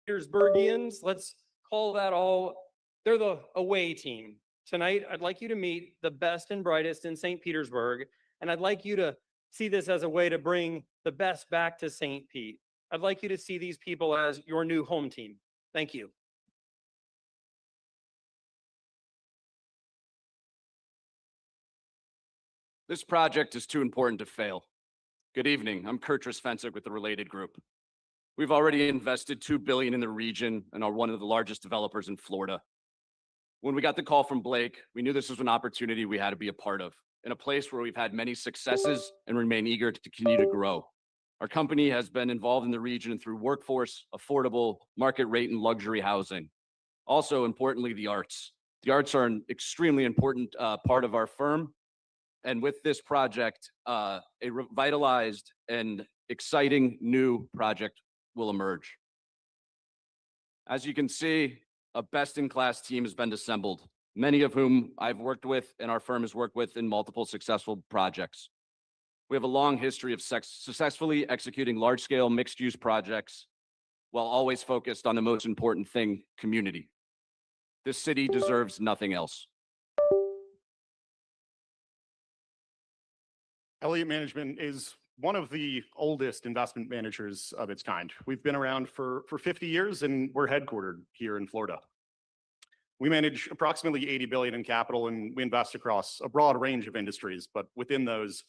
Petersburgians, let's call that all, they're the away team. Tonight, I'd like you to meet the best and brightest in St. Petersburg, and I'd like you to see this as a way to bring the best back to St. Pete. I'd like you to see these people as your new home team. Thank you. This project is too important to fail. Good evening, I'm Kurt Trisfensick with the Related Group. We've already invested $2 billion in the region and are one of the largest developers in Florida. When we got the call from Blake, we knew this was an opportunity we had to be a part of, in a place where we've had many successes and remain eager to continue to grow. Our company has been involved in the region through workforce, affordable, market rate, and luxury housing. Also, importantly, the arts. The arts are an extremely important part of our firm. And with this project, a revitalized and exciting new project will emerge. As you can see, a best-in-class team has been assembled, many of whom I've worked with and our firm has worked with in multiple successful projects. We have a long history of successfully executing large-scale mixed-use projects while always focused on the most important thing, community. This city deserves nothing else. Elliott Management is one of the oldest investment managers of its kind. We've been around for 50 years and we're headquartered here in Florida. We manage approximately $80 billion in capital and we invest across a broad range of industries, but within those,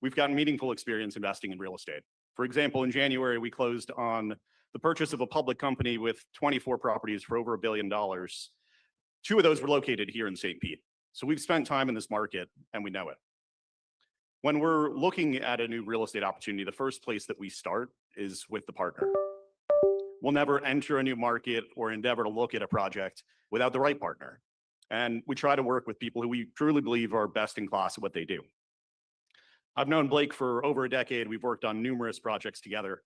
we've gotten meaningful experience investing in real estate. For example, in January, we closed on the purchase of a public company with 24 properties for over $1 billion. 2 of those were located here in St. Pete. So we've spent time in this market and we know it. When we're looking at a new real estate opportunity, the first place that we start is with the partner. We'll never enter a new market or endeavor to look at a project without the right partner. And we try to work with people who we truly believe are best in class at what they do. I've known Blake for over a decade. We've worked on numerous projects together.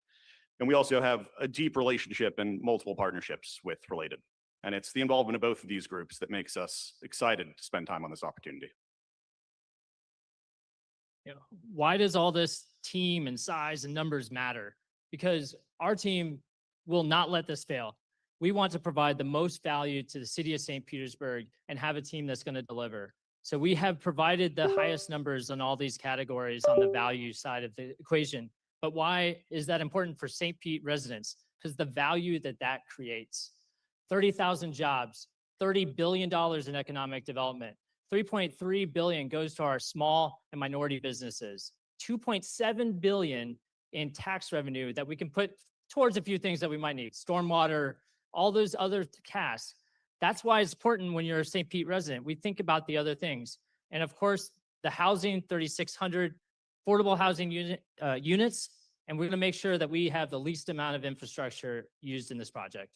And we also have a deep relationship and multiple partnerships with Related. And it's the involvement of both of these groups that makes us excited to spend time on this opportunity. Why does all this team and size and numbers matter? Because our team will not let this fail. We want to provide the most value to the city of St. Petersburg and have a team that's going to deliver. So we have provided the highest numbers on all these categories on the value side of the equation. But why is that important for St. Pete residents? Because the value that creates. 30,000 jobs, $30 billion in economic development. 3.3 billion goes to our small and minority businesses. 2.7 billion in tax revenue that we can put towards a few things that we might need. Stormwater, all those other tasks. That's why it's important when you're a St. Pete resident. We think about the other things. And of course, the housing, 3,600 affordable housing units. And we're gonna make sure that we have the least amount of infrastructure used in this project.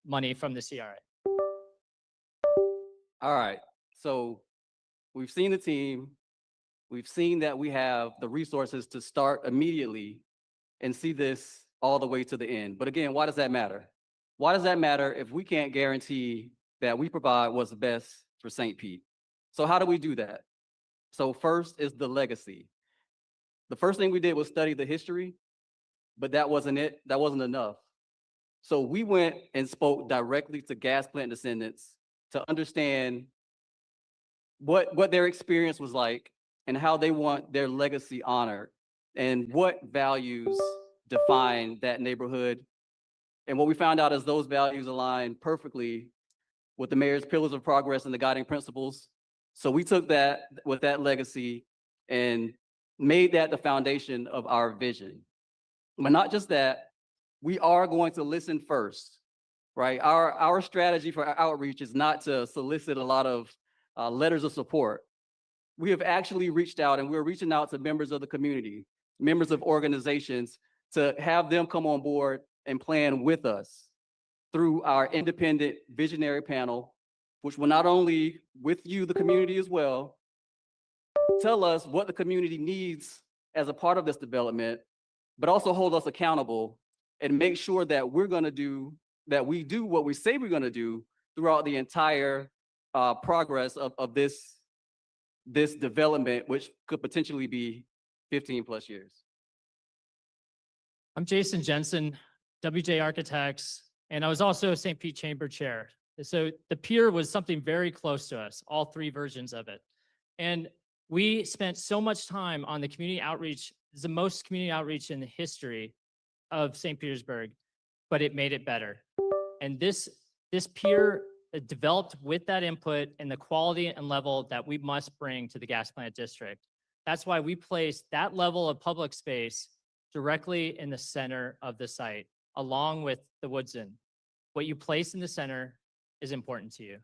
Money from the CRA. All right, so we've seen the team. We've seen that we have the resources to start immediately and see this all the way to the end. But again, why does that matter? Why does that matter if we can't guarantee that we provide what's best for St. Pete? So how do we do that? So first is the legacy. The first thing we did was study the history, but that wasn't it. That wasn't enough. So we went and spoke directly to gas plant descendants to understand what their experience was like and how they want their legacy honored and what values define that neighborhood. And what we found out is those values align perfectly with the mayor's pillars of progress and the guiding principles. So we took that with that legacy and made that the foundation of our vision. But not just that, we are going to listen first, right? Our strategy for our outreach is not to solicit a lot of letters of support. We have actually reached out and we're reaching out to members of the community, members of organizations to have them come on board and plan with us through our independent visionary panel, which will not only with you, the community as well, tell us what the community needs as a part of this development, but also hold us accountable and make sure that we do what we say we're gonna do throughout the entire progress of this development, which could potentially be 15 plus years. I'm Jason Jensen, WJ Architects, And I was also St. Pete Chamber Chair. So the pier was something very close to us, all three versions of it. And we spent so much time on the community outreach. It's the most community outreach in the history of St. Petersburg, but it made it better. And this pier developed with that input and the quality and level that we must bring to the gas plant district. That's why we placed that level of public space directly in the center of the site, along with the Woodson. What you place in the center is important to you.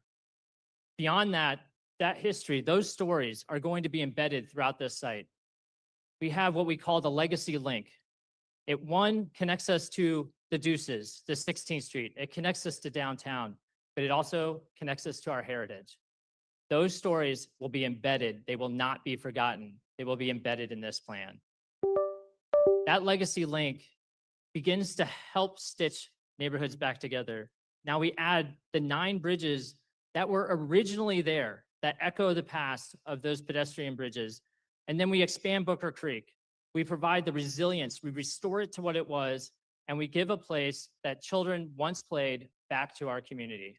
Beyond that, that history, those stories are going to be embedded throughout this site. We have what we call the legacy link. It connects us to the Deuces, the 16th Street. It connects us to downtown, but it also connects us to our heritage. Those stories will be embedded. They will not be forgotten. They will be embedded in this plan. That legacy link begins to help stitch neighborhoods back together. Now we add the 9 bridges that were originally there, that echo the past of those pedestrian bridges. And then we expand Booker Creek. We provide the resilience, we restore it to what it was, and we give a place that children once played back to our community.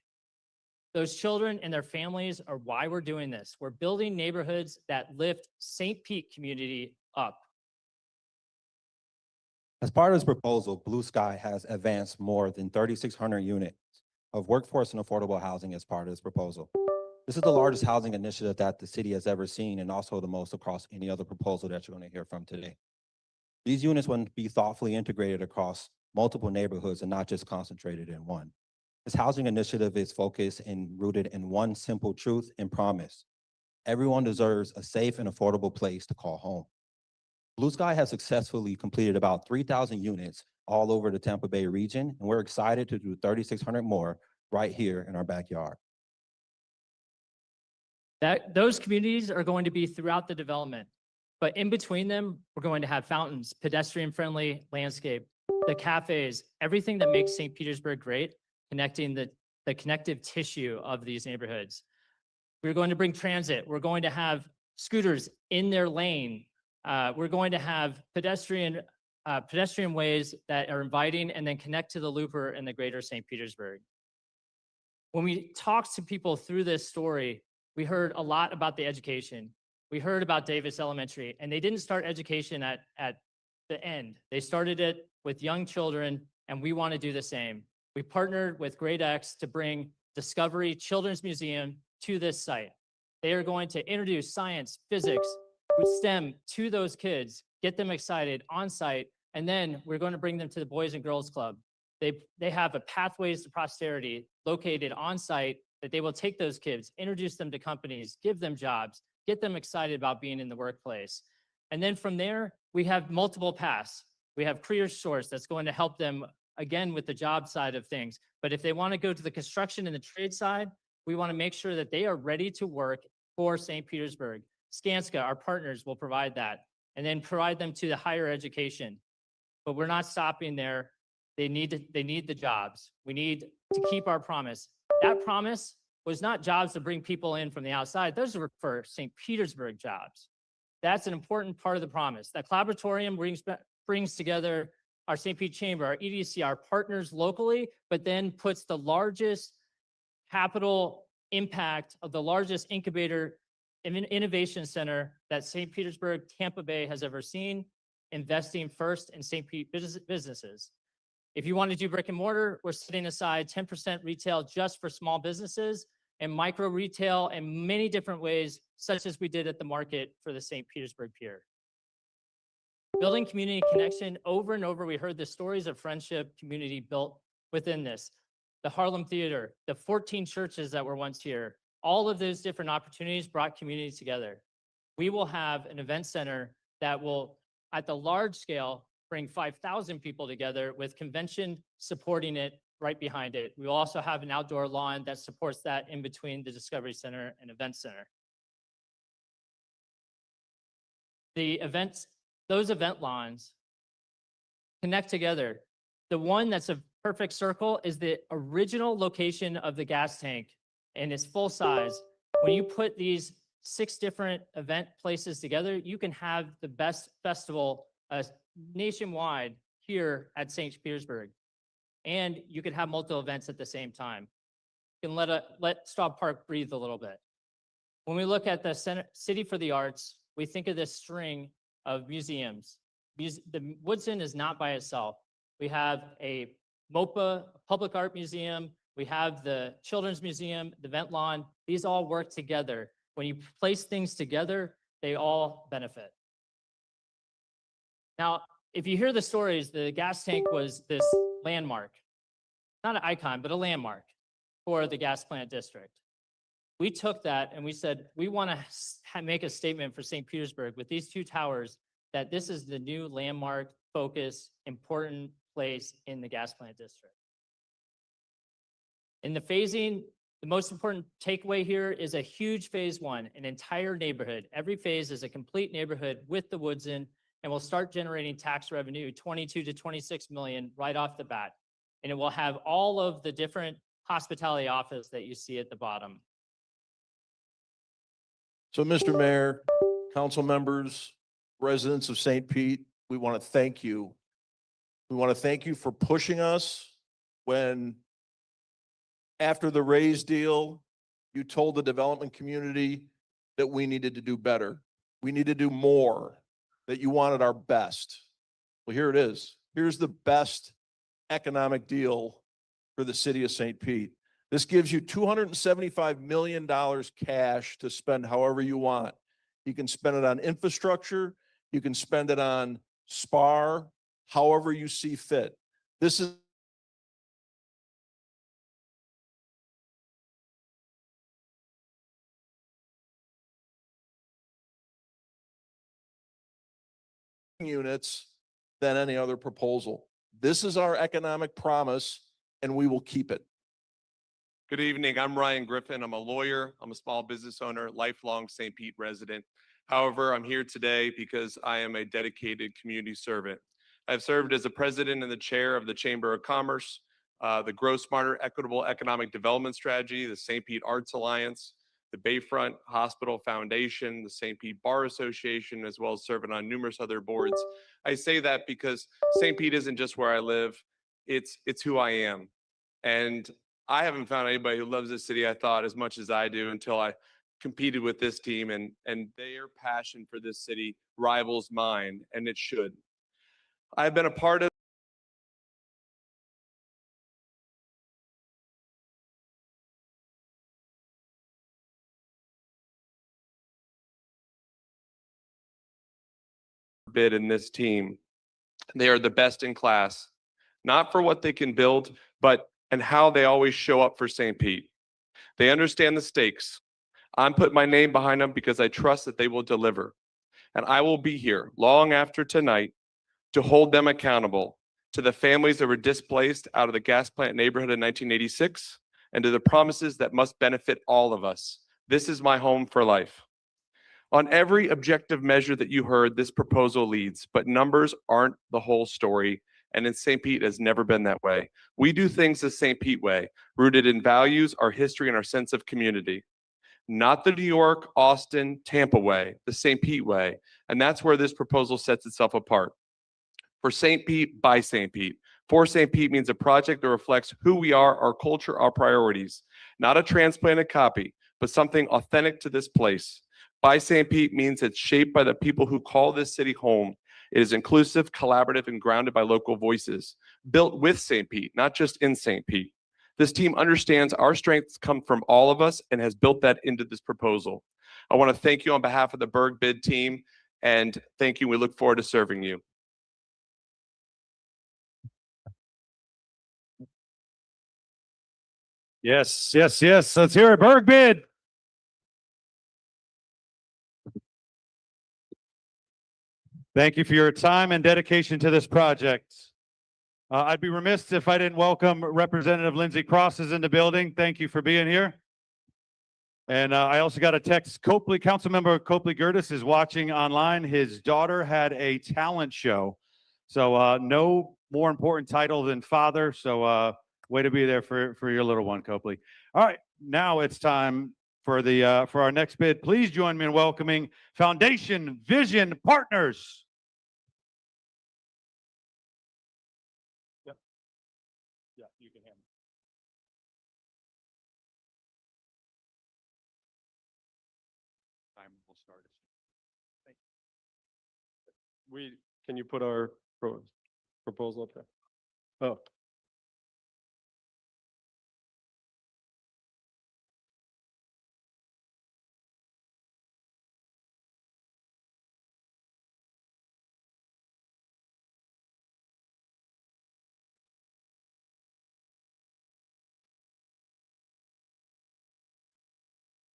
Those children and their families are why we're doing this. We're building neighborhoods that lift St. Pete community up. As part of this proposal, Blue Sky has advanced more than 3,600 units of workforce and affordable housing as part of this proposal. This is the largest housing initiative that the city has ever seen, and also the most across any other proposal that you're going to hear from today. These units will be thoughtfully integrated across multiple neighborhoods and not just concentrated in one. This housing initiative is focused and rooted in one simple truth and promise. Everyone deserves a safe and affordable place to call home. Blue Sky has successfully completed about 3,000 units all over the Tampa Bay region, and we're excited to do 3,600 more right here in our backyard. Those communities are going to be throughout the development, but in between them, we're going to have fountains, pedestrian-friendly landscape, the cafes, everything that makes St. Petersburg great, connecting the connective tissue of these neighborhoods. We're going to bring transit. We're going to have scooters in their lane. We're going to have pedestrian ways that are inviting and then connect to the looper in the greater St. Petersburg. When we talked to people through this story, we heard a lot about the education. We heard about Davis Elementary, and they didn't start education at the end. They started it with young children, and we want to do the same. We partnered with Grade X to bring Discovery Children's Museum to this site. They are going to introduce science, physics, STEM to those kids, get them excited on site, and then we're going to bring them to the Boys and Girls Club. They have a Pathways to Prosperity located on site that they will take those kids, introduce them to companies, give them jobs, get them excited about being in the workplace. And then from there, we have multiple paths. We have Career Source that's going to help them, again, with the job side of things. But if they want to go to the construction and the trade side, we want to make sure that they are ready to work for St. Petersburg. Skanska, our partners, will provide that, and then provide them to the higher education. But we're not stopping there. They need the jobs. We need to keep our promise. That promise was not jobs to bring people in from the outside. Those were for St. Petersburg jobs. That's an important part of the promise. That Collaboratorium brings together our St. Pete Chamber, our EDC, our partners locally, but then puts the largest capital impact of the largest incubator innovation center that St. Petersburg, Tampa Bay has ever seen, investing first in St. Pete businesses. If you want to do brick and mortar, we're setting aside 10% retail just for small businesses and micro retail in many different ways, such as we did at the market for the St. Petersburg Pier. Building community connection over and over. We heard the stories of friendship, community built within this. The Harlem Theater, the 14 churches that were once here, all of those different opportunities brought community together. We will have an event center that will, at the large scale, bring 5,000 people together with convention supporting it right behind it. We will also have an outdoor lawn that supports that in between the Discovery Center and Event Center. Those event lawns connect together. The one that's a perfect circle is the original location of the gas tank, and it's full size. When you put these 6 different event places together, you can have the best festival nationwide here at St. Petersburg. and you could have multiple events at the same time. You can let Straub Park breathe a little bit. When we look at the City for the Arts, we think of this string of museums. The Woodson is not by itself. We have a MOPA, Public Art Museum. We have the Children's Museum, the Vent Lawn. These all work together. When you place things together, they all benefit. Now, if you hear the stories, the gas tank was this landmark, not an icon, but a landmark for the gas plant district. We took that and we said, we want to make a statement for St. Petersburg with these two towers that this is the new landmark, focus, important place in the gas plant district. In the phasing, the most important takeaway here is a huge phase one, an entire neighborhood. Every phase is a complete neighborhood with the Woodson, and will start generating tax revenue, 22 to 26 million right off the bat. And it will have all of the different hospitality office that you see at the bottom. So, Mr. Mayor, council members, residents of St. Pete, we want to thank you. We want to thank you for pushing us when, after the Rays deal, you told the development community that we needed to do better. We need to do more, that you wanted our best. Well, here it is. Here's the best economic deal for the city of St. Pete. This gives you $275 million cash to spend however you want. You can spend it on infrastructure. You can spend it on SPAR, however you see fit. This is units than any other proposal. This is our economic promise, and we will keep it. Good evening. I'm Ryan Griffin. I'm a lawyer. I'm a small business owner, lifelong St. Pete resident. However, I'm here today because I am a dedicated community servant. I've served as the president and the chair of the Chamber of Commerce, the Grow Smarter Equitable Economic Development Strategy, the St. Pete Arts Alliance, the Bayfront Hospital Foundation, the St. Pete Bar Association, as well as serving on numerous other boards. I say that because St. Pete isn't just where I live, it's who I am. And I haven't found anybody who loves this city, I thought, as much as I do until I competed with this team, and their passion for this city rivals mine, and it should. I've been a part of bid in this team. They are the best in class, not for what they can build, but and how they always show up for St. Pete. They understand the stakes. I'm putting my name behind them because I trust that they will deliver. And I will be here long after tonight to hold them accountable to the families that were displaced out of the gas plant neighborhood in 1986 and to the promises that must benefit all of us. This is my home for life. On every objective measure that you heard, this proposal leads, but numbers aren't the whole story. And in St. Pete, it has never been that way. We do things the St. Pete way, rooted in values, our history, and our sense of community. Not the New York, Austin, Tampa way, the St. Pete way. And that's where this proposal sets itself apart. For St. Pete, by St. Pete. For St. Pete means a project that reflects who we are, our culture, our priorities. Not a transplanted copy, but something authentic to this place. By St. Pete means it's shaped by the people who call this city home. It is inclusive, collaborative, and grounded by local voices. Built with St. Pete, not just in St. Pete. This team understands our strengths come from all of us and has built that into this proposal. I want to thank you on behalf of the Berg Bid team, and thank you. We look forward to serving you. Yes, yes, yes. Let's hear it. Berg Bid. Thank you for your time and dedication to this project. I'd be remiss if I didn't welcome Representative Lindsay Cross is in the building. Thank you for being here. And I also got a text. Councilmember Copley Gertis is watching online. His daughter had a talent show. So no more important title than father. So way to be there for your little one, Copley. All right, now it's time for our next bid. Please join me in welcoming Foundation Vision Partners. Yeah. can you put our proposal up there? Oh.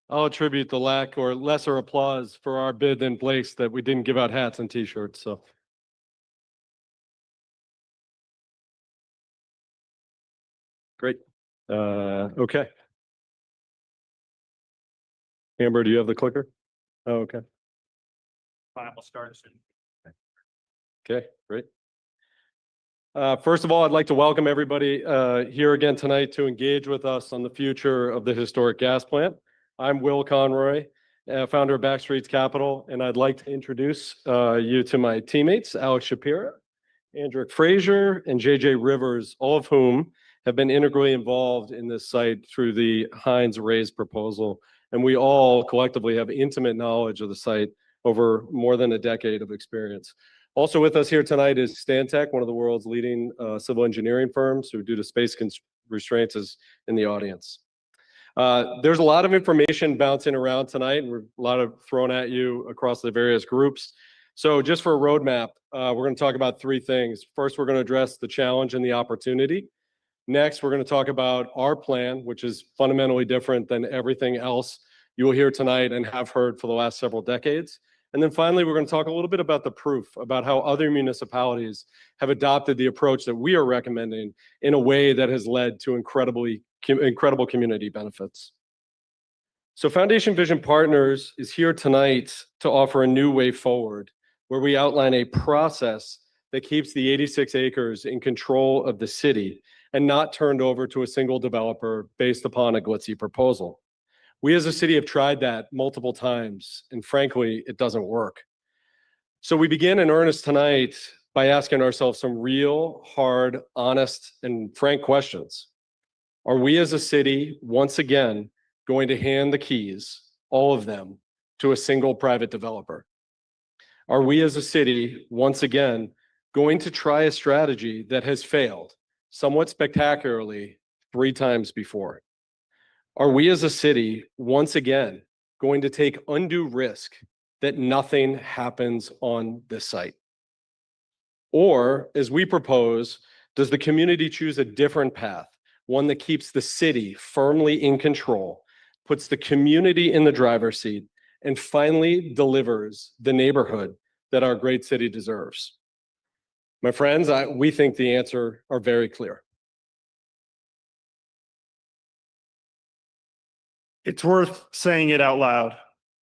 I'll attribute the lack or lesser applause for our bid than Blake's that we didn't give out hats and t-shirts, so. Great. Okay. Amber, do you have the clicker? Oh, okay. Fine, we'll start soon. Okay, great. First of all, I'd like to welcome everybody here again tonight to engage with us on the future of the historic gas plant. I'm Will Conroy, founder of Backstreets Capital, and I'd like to introduce you to my teammates, Alex Shapira, Andrew Frazier, and JJ Rivers, all of whom have been integrally involved in this site through the Hines Raise proposal. And we all collectively have intimate knowledge of the site over more than a decade of experience. Also with us here tonight is Stantec, one of the world's leading civil engineering firms who, due to space restraints, is in the audience. There's a lot of information bouncing around tonight, and a lot of thrown at you across the various groups. So just for a roadmap, we're going to talk about three things. First, we're going to address the challenge and the opportunity. Next, we're going to talk about our plan, which is fundamentally different than everything else you will hear tonight and have heard for the last several decades. And then finally, we're going to talk a little bit about the proof, about how other municipalities have adopted the approach that we are recommending in a way that has led to incredible community benefits. So Foundation Vision Partners is here tonight to offer a new way forward, where we outline a process that keeps the 86 acres in control of the city and not turned over to a single developer based upon a glitzy proposal. We as a city have tried that multiple times, and frankly, it doesn't work. So we begin in earnest tonight by asking ourselves some real, hard, honest, and frank questions. Are we as a city, once again, going to hand the keys, all of them, to a single private developer? Are we as a city, once again, going to try a strategy that has failed somewhat spectacularly 3 times before? Are we as a city, once again, going to take undue risk that nothing happens on this site? Or, as we propose, does the community choose a different path, one that keeps the city firmly in control, puts the community in the driver's seat, and finally delivers the neighborhood that our great city deserves? My friends, we think the answer are very clear. It's worth saying it out loud.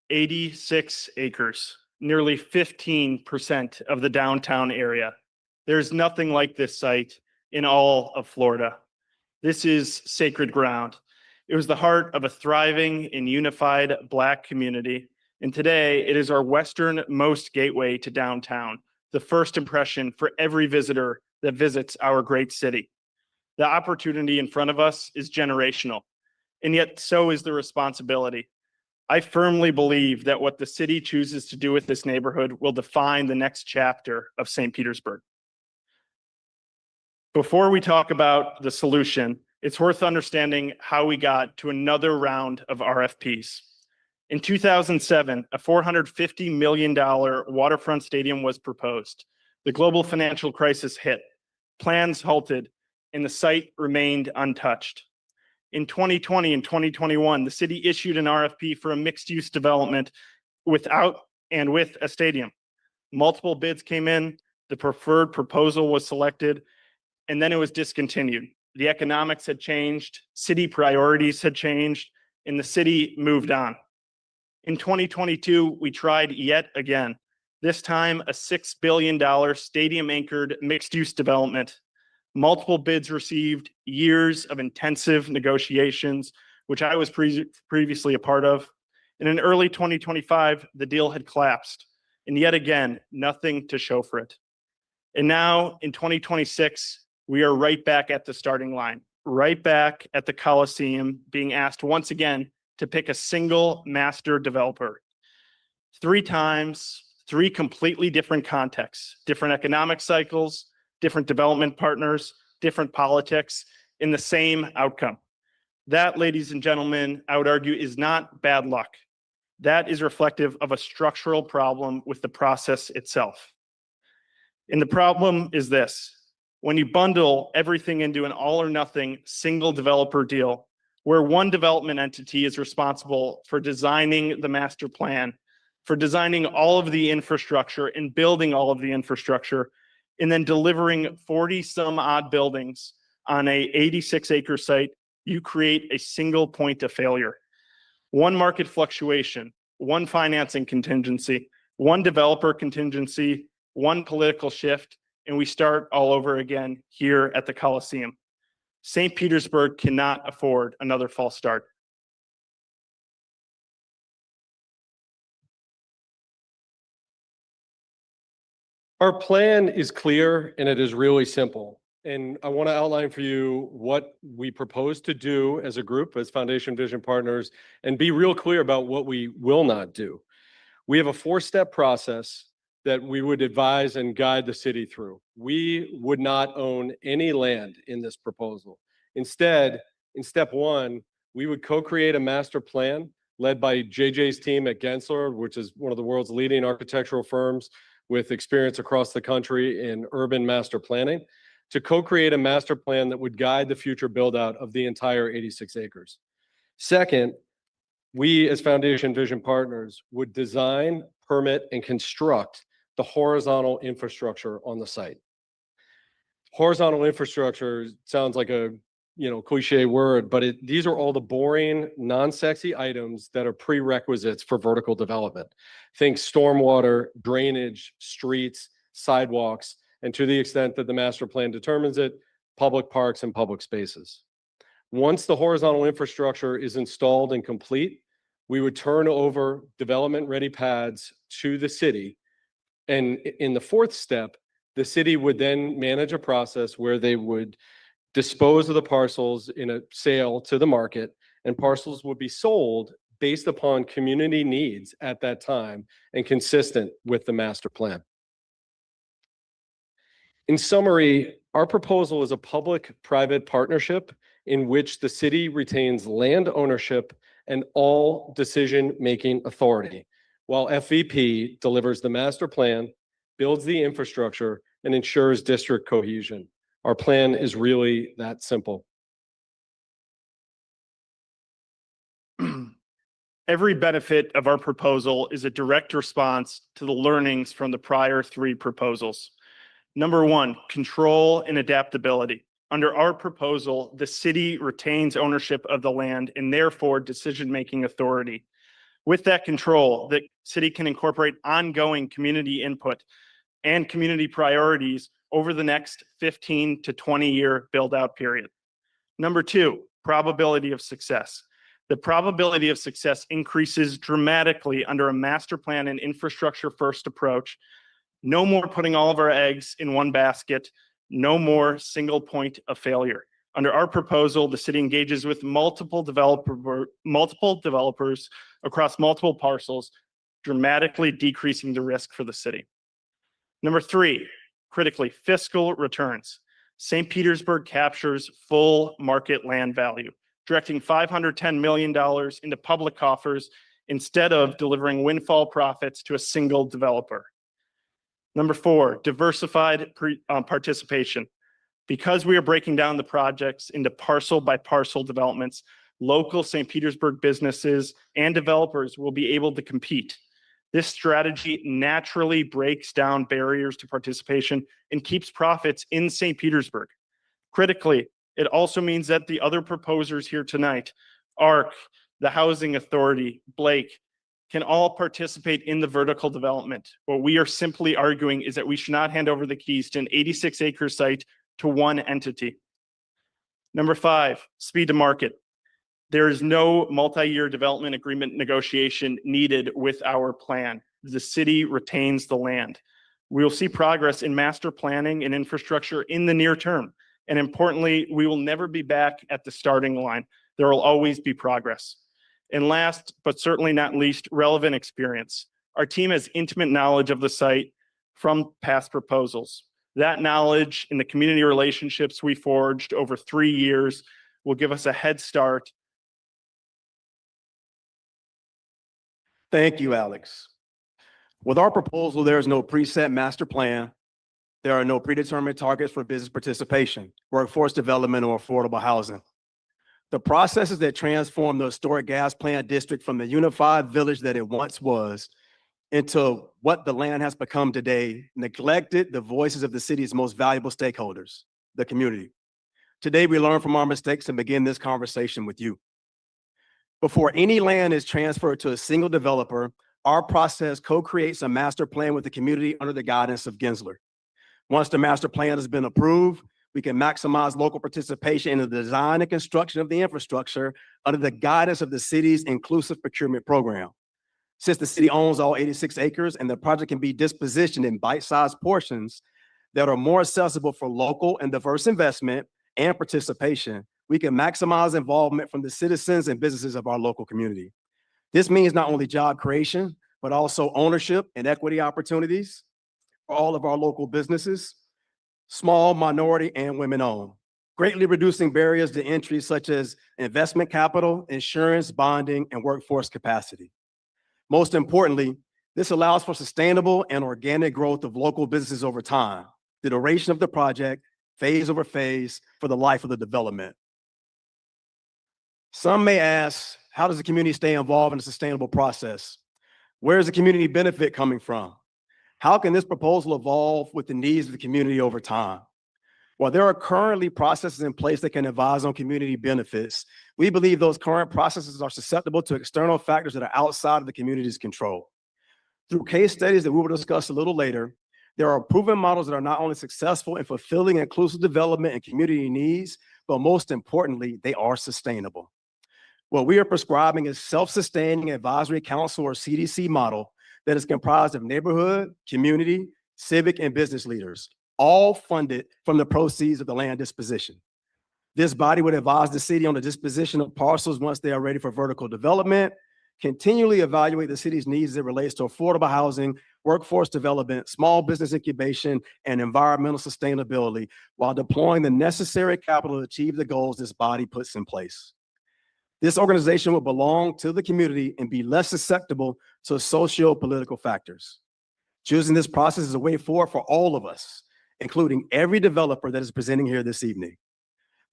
86 acres, nearly 15% of the downtown area. There's nothing like this site in all of Florida. This is sacred ground. It was the heart of a thriving and unified Black community. And today it is our westernmost gateway to downtown, the first impression for every visitor that visits our great city. The opportunity in front of us is generational. And yet so is the responsibility. I firmly believe that what the city chooses to do with this neighborhood will define the next chapter of St. Petersburg. Before we talk about the solution, it's worth understanding how we got to another round of RFPs. In 2007, a $450 million waterfront stadium was proposed. The global financial crisis hit, plans halted, and the site remained untouched. In 2020 and 2021, the city issued an RFP for a mixed-use development with a stadium. Multiple bids came in, the preferred proposal was selected, and then it was discontinued. The economics had changed, city priorities had changed, and the city moved on. In 2022, we tried yet again, this time a $6 billion stadium-anchored mixed-use development. Multiple bids received, years of intensive negotiations, which I was previously a part of. And in early 2025, the deal had collapsed. And yet again, nothing to show for it. And now in 2026, we are right back at the starting line, right back at the Coliseum, being asked once again to pick a single master developer. 3 times, three completely different contexts, different economic cycles, different development partners, different politics in the same outcome. That, ladies and gentlemen, I would argue is not bad luck. That is reflective of a structural problem with the process itself. And the problem is this: when you bundle everything into an all or nothing single developer deal, where one development entity is responsible for designing the master plan, for designing all of the infrastructure and building all of the infrastructure, and then delivering 40 some odd buildings on a 86-acre site, you create a single point of failure. One market fluctuation, one financing contingency, one developer contingency, one political shift, and we start all over again here at the Coliseum. St. Petersburg cannot afford another false start. Our plan is clear and it is really simple. And I want to outline for you what we propose to do as a group, as Foundation Vision Partners, and be real clear about what we will not do. We have a 4-step process that we would advise and guide the city through. We would not own any land in this proposal. Instead, in step 1, we would co-create a master plan led by JJ's team at Gensler, which is one of the world's leading architectural firms with experience across the country in urban master planning, to co-create a master plan that would guide the future build-out of the entire 86 acres. Second, we as Foundation Vision Partners would design, permit, and construct the horizontal infrastructure on the site. Horizontal infrastructure sounds like a cliche word, but these are all the boring, non-sexy items that are prerequisites for vertical development. Think stormwater, drainage, streets, sidewalks, and to the extent that the master plan determines it, public parks and public spaces. Once the horizontal infrastructure is installed and complete, we would turn over development-ready pads to the city. And in the 4th step, the city would then manage a process where they would dispose of the parcels in a sale to the market, and parcels would be sold based upon community needs at that time and consistent with the master plan. In summary, our proposal is a public-private partnership in which the city retains land ownership and all decision-making authority, while FVP delivers the master plan, builds the infrastructure, and ensures district cohesion. Our plan is really that simple. Every benefit of our proposal is a direct response to the learnings from the prior 3 proposals. Number 1, control and adaptability. Under our proposal, the city retains ownership of the land and therefore decision-making authority. With that control, the city can incorporate ongoing community input and community priorities over the next 15 to 20-year build-out period. Number 2, probability of success. The probability of success increases dramatically under a master plan and infrastructure first approach. No more putting all of our eggs in one basket, no more single point of failure. Under our proposal, the city engages with multiple developers across multiple parcels, dramatically decreasing the risk for the city. Number 3, critically, fiscal returns. St. Petersburg captures full market land value, directing $510 million into public coffers instead of delivering windfall profits to a single developer. Number 4, diversified participation. Because we are breaking down the projects into parcel by parcel developments, local St. Petersburg businesses and developers will be able to compete. This strategy naturally breaks down barriers to participation and keeps profits in St. Petersburg. Critically, it also means that the other proposers here tonight, ARC, the Housing Authority, Blake, can all participate in the vertical development. What we are simply arguing is that we should not hand over the keys to an 86-acre site to one entity. Number 5, speed to market. There is no multi-year development agreement negotiation needed with our plan. The city retains the land. We will see progress in master planning and infrastructure in the near term. And importantly, we will never be back at the starting line. There will always be progress. And last, but certainly not least, relevant experience. our team has intimate knowledge of the site from past proposals. That knowledge and the community relationships we forged over 3 years will give us a head start. Thank you, Alex. With our proposal, there is no preset master plan. There are no predetermined targets for business participation, workforce development, or affordable housing. The processes that transform the historic gas plant district from the unified village that it once was into what the land has become today neglected the voices of the city's most valuable stakeholders, the community. Today, we learn from our mistakes and begin this conversation with you. Before any land is transferred to a single developer, our process co-creates a master plan with the community under the guidance of Gensler. Once the master plan has been approved, we can maximize local participation in the design and construction of the infrastructure under the guidance of the city's inclusive procurement program. Since the city owns all 86 acres and the project can be dispositioned in bite-sized portions that are more accessible for local and diverse investment and participation, we can maximize involvement from the citizens and businesses of our local community. This means not only job creation, but also ownership and equity opportunities for all of our local businesses, small, minority, and women-owned, greatly reducing barriers to entry such as investment capital, insurance, bonding, and workforce capacity. Most importantly, this allows for sustainable and organic growth of local businesses over time, the duration of the project, phase over phase, for the life of the development. Some may ask, how does the community stay involved in a sustainable process? Where is the community benefit coming from? How can this proposal evolve with the needs of the community over time? While there are currently processes in place that can advise on community benefits, we believe those current processes are susceptible to external factors that are outside of the community's control. Through case studies that we will discuss a little later, there are proven models that are not only successful in fulfilling inclusive development and community needs, but most importantly, they are sustainable. What we are prescribing is self-sustaining advisory council or CDC model that is comprised of neighborhood, community, civic, and business leaders, all funded from the proceeds of the land disposition. This body would advise the city on the disposition of parcels once they are ready for vertical development, continually evaluate the city's needs as it relates to affordable housing, workforce development, small business incubation, and environmental sustainability, while deploying the necessary capital to achieve the goals this body puts in place. This organization will belong to the community and be less susceptible to socio-political factors. Choosing this process is a way forward for all of us, including every developer that is presenting here this evening.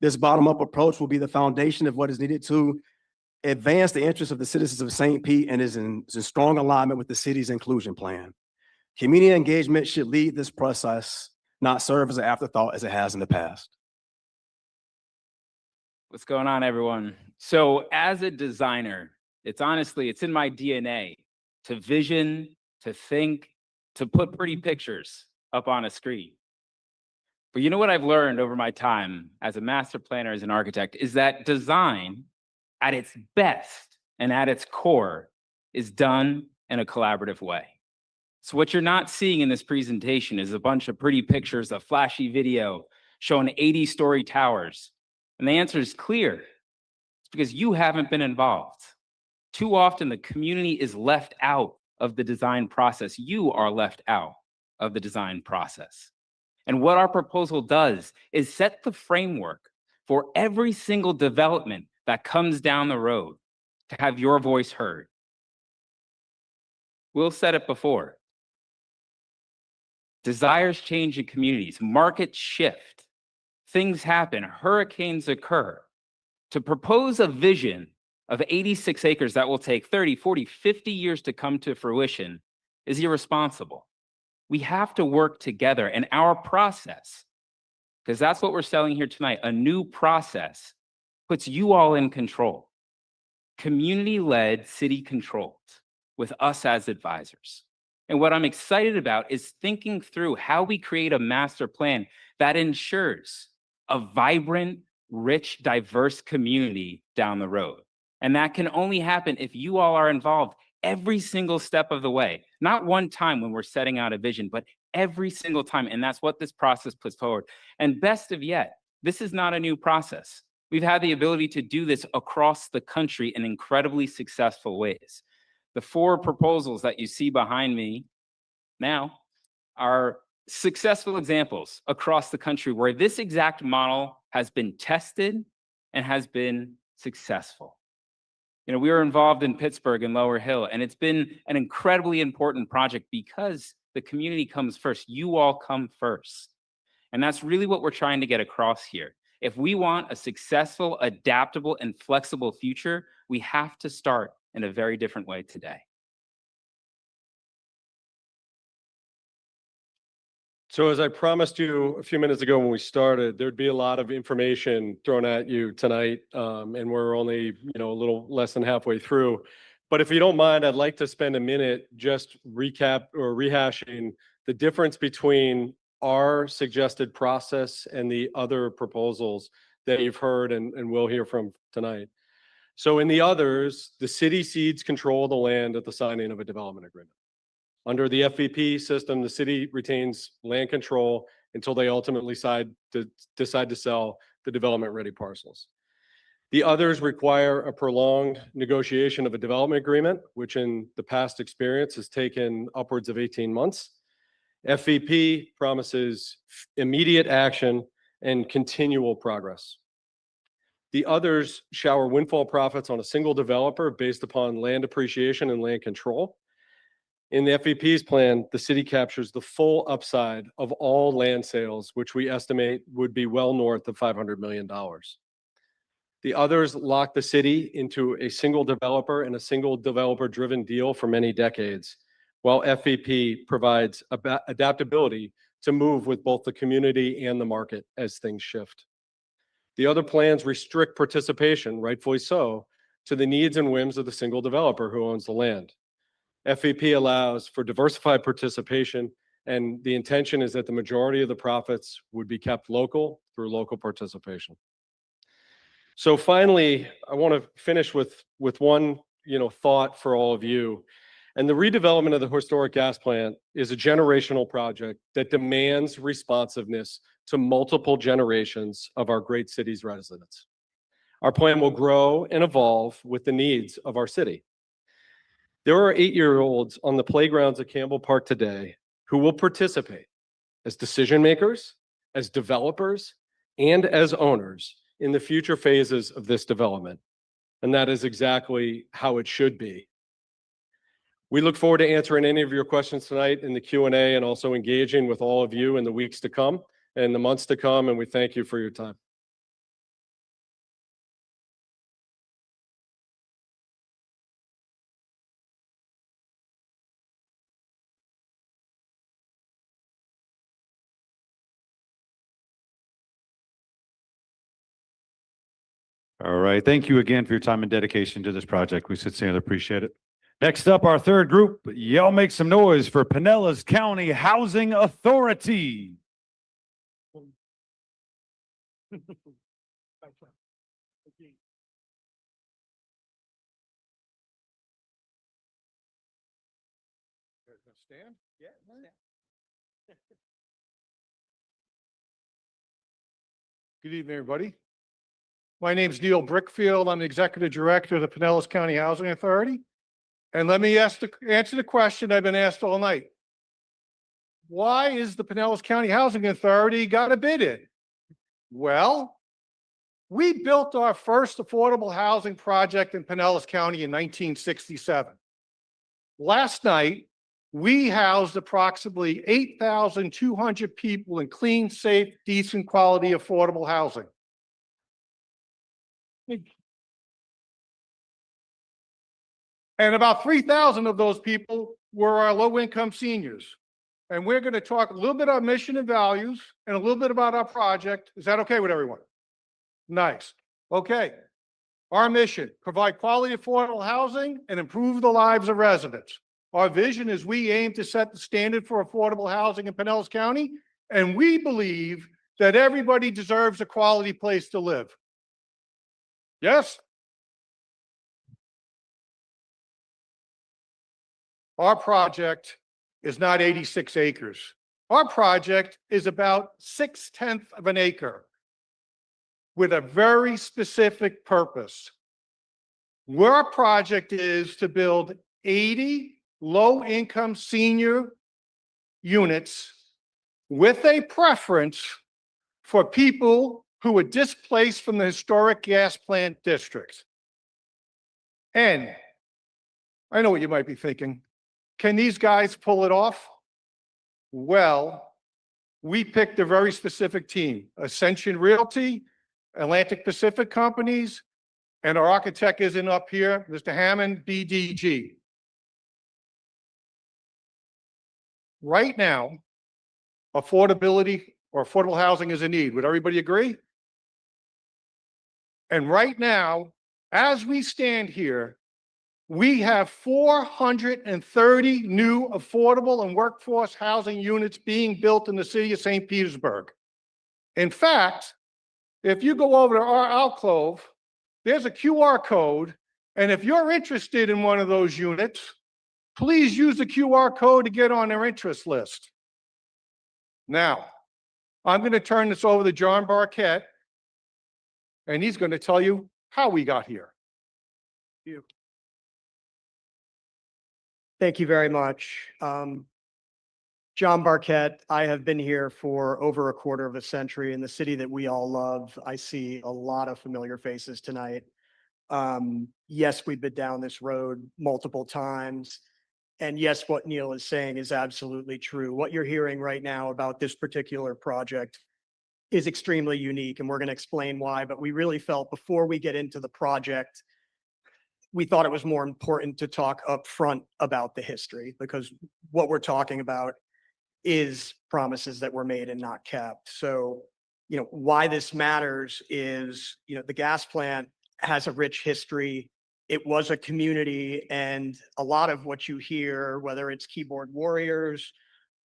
This bottom-up approach will be the foundation of what is needed to advance the interests of the citizens of St. Pete and is in strong alignment with the city's inclusion plan. Community engagement should lead this process, not serve as an afterthought as it has in the past. What's going on, everyone? So as a designer, it's in my DNA to vision, to think, to put pretty pictures up on a screen. But you know what I've learned over my time as a master planner, as an architect, is that design at its best and at its core is done in a collaborative way. So what you're not seeing in this presentation is a bunch of pretty pictures, a flashy video showing 80-story towers. And the answer is clear. It's because you haven't been involved. Too often, the community is left out of the design process. You are left out of the design process. And what our proposal does is set the framework for every single development that comes down the road to have your voice heard. We'll set it before. Desires change in communities, markets shift. Things happen, hurricanes occur. To propose a vision of 86 acres that will take 30, 40, 50 years to come to fruition is irresponsible. We have to work together, and our process, because that's what we're selling here tonight, a new process, puts you all in control. Community-led, city-controlled, with us as advisors. And what I'm excited about is thinking through how we create a master plan that ensures a vibrant, rich, diverse community down the road. And that can only happen if you all are involved every single step of the way. Not one time when we're setting out a vision, but every single time. And that's what this process puts forward. And best of yet, this is not a new process. We've had the ability to do this across the country in incredibly successful ways. The 4 proposals that you see behind me now are successful examples across the country where this exact model has been tested and has been successful. You know, we were involved in Pittsburgh and Lower Hill, and it's been an incredibly important project because the community comes first. You all come first. And that's really what we're trying to get across here. If we want a successful, adaptable, and flexible future, we have to start in a very different way today. So as I promised you a few minutes ago when we started, there'd be a lot of information thrown at you tonight, and we're only, a little less than halfway through. But if you don't mind, I'd like to spend a minute just recap or rehashing the difference between our suggested process and the other proposals that you've heard and will hear from tonight. So in the others, the city cedes control of the land at the signing of a development agreement. Under the FVP system, the city retains land control until they ultimately decide to sell the development-ready parcels. The others require a prolonged negotiation of a development agreement, which in the past experience has taken upwards of 18 months. FVP promises immediate action and continual progress. The others shower windfall profits on a single developer based upon land appreciation and land control. In the FVP's plan, the city captures the full upside of all land sales, which we estimate would be well north of $500 million. The others lock the city into a single developer and a single developer-driven deal for many decades, while FVP provides adaptability to move with both the community and the market as things shift. The other plans restrict participation, rightfully so, to the needs and whims of the single developer who owns the land. FVP allows for diversified participation, and the intention is that the majority of the profits would be kept local through local participation. So finally, I want to finish with one thought for all of you. And the redevelopment of the historic gas plant is a generational project that demands responsiveness to multiple generations of our great city's residents. Our plan will grow and evolve with the needs of our city. There are 8-year-olds on the playgrounds at Campbell Park today who will participate as decision makers, as developers, and as owners in the future phases of this development. And that is exactly how it should be. We look forward to answering any of your questions tonight in the Q&A and also engaging with all of you in the weeks to come and the months to come, and we thank you for your time. All right. Thank you again for your time and dedication to this project. We sincerely appreciate it. Next up, our third group. Y'all make some noise for Pinellas County Housing Authority. Stand? Yeah. Good evening, everybody. My name is Neil Brickfield. I'm the Executive Director of the Pinellas County Housing Authority. And let me answer the question I've been asked all night. Why is the Pinellas County Housing Authority got a bid in? Well, we built our first affordable housing project in Pinellas County in 1967. Last night, we housed approximately 8,200 people in clean, safe, decent, quality, affordable housing. And about 3,000 of those people were our low-income seniors. And we're going to talk a little bit about mission and values and a little bit about our project. Is that okay with everyone? Nice. Okay. Our mission: provide quality, affordable housing and improve the lives of residents. Our vision is we aim to set the standard for affordable housing in Pinellas County, and we believe that everybody deserves a quality place to live. Yes? Our project is not 86 acres. Our project is about 6/10 of an acre with a very specific purpose. Our project is to build 80 low-income senior units with a preference for people who were displaced from the historic gas plant districts. And I know what you might be thinking. Can these guys pull it off? Well, we picked a very specific team, Ascension Realty, Atlantic Pacific Companies, and our architect isn't up here, Mr. Hammond, BDG. Right now, affordability or affordable housing is a need. Would everybody agree? And right now, as we stand here, we have 430 new affordable and workforce housing units being built in the city of St. Petersburg. In fact, if you go over to our alcove, there's a QR code, and if you're interested in one of those units, please use the QR code to get on their interest list. Now, I'm going to turn this over to John Barquette, and he's going to tell you how we got here. Thank you very much. John Barquette, I have been here for over a quarter of a century in the city that we all love. I see a lot of familiar faces tonight. Yes, we've been down this road multiple times. And yes, what Neil is saying is absolutely true. What you're hearing right now about this particular project is extremely unique, and we're going to explain why. But we really felt before we get into the project, we thought it was more important to talk up front about the history, because what we're talking about is promises that were made and not kept. So, why this matters is, the gas plant has a rich history. It was a community, and a lot of what you hear, whether it's keyboard warriors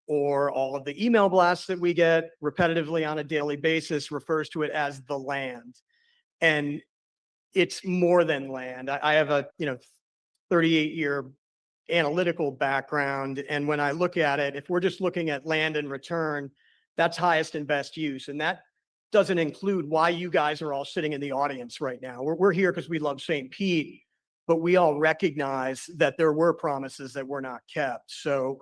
or all of the email blasts that we get repetitively on a daily basis, refers to it as the land. And it's more than land. I have a 38-year analytical background, and when I look at it, if we're just looking at land and return, that's highest and best use. And that doesn't include why you guys are all sitting in the audience right now. We're here because we love St. Pete, but we all recognize that there were promises that were not kept. So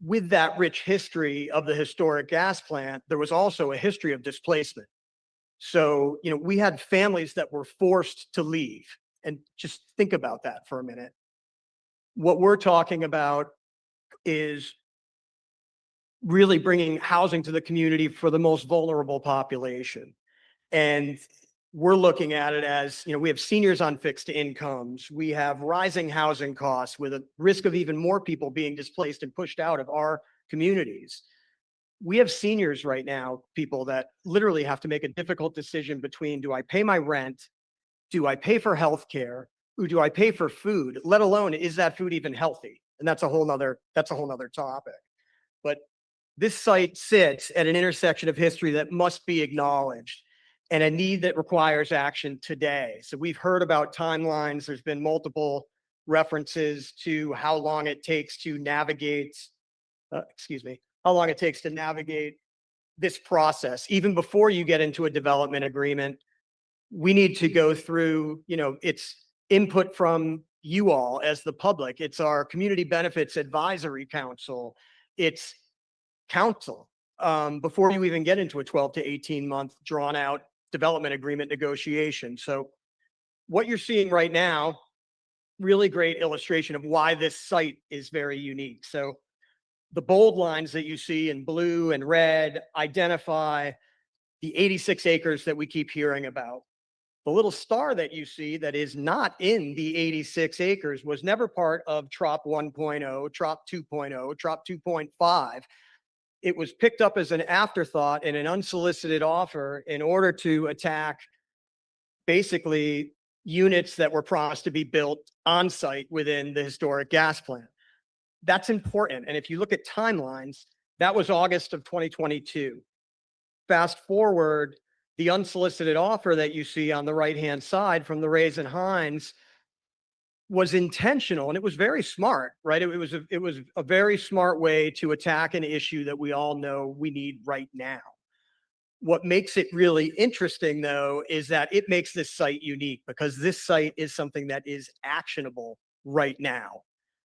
with that rich history of the historic gas plant, there was also a history of displacement. So, we had families that were forced to leave. And just think about that for a minute. What we're talking about is really bringing housing to the community for the most vulnerable population. And we're looking at it as, we have seniors on fixed incomes. We have rising housing costs with a risk of even more people being displaced and pushed out of our communities. We have seniors right now, people that literally have to make a difficult decision between, do I pay my rent? Do I pay for healthcare? Or do I pay for food? Let alone, is that food even healthy? And that's a whole nother topic. But this site sits at an intersection of history that must be acknowledged, and a need that requires action today. So we've heard about timelines. There's been multiple references to how long it takes to navigate, how long it takes to navigate this process. Even before you get into a development agreement, we need to go through, it's input from you all as the public. It's our Community Benefits Advisory Council. It's council before you even get into a 12 to 18 month drawn out development agreement negotiation. So what you're seeing right now, really great illustration of why this site is very unique. So the bold lines that you see in blue and red identify the 86 acres that we keep hearing about. The little star that you see that is not in the 86 acres was never part of TROP 1.0, TROP 2.0, TROP 2.5. It was picked up as an afterthought in an unsolicited offer in order to attack basically units that were promised to be built on site within the historic gas plant. That's important. And if you look at timelines, that was August of 2022. Fast forward, the unsolicited offer that you see on the right-hand side from the Rays and Hines was intentional, and it was very smart, right? It was a very smart way to attack an issue that we all know we need right now. What makes it really interesting, though, is that it makes this site unique, because this site is something that is actionable right now.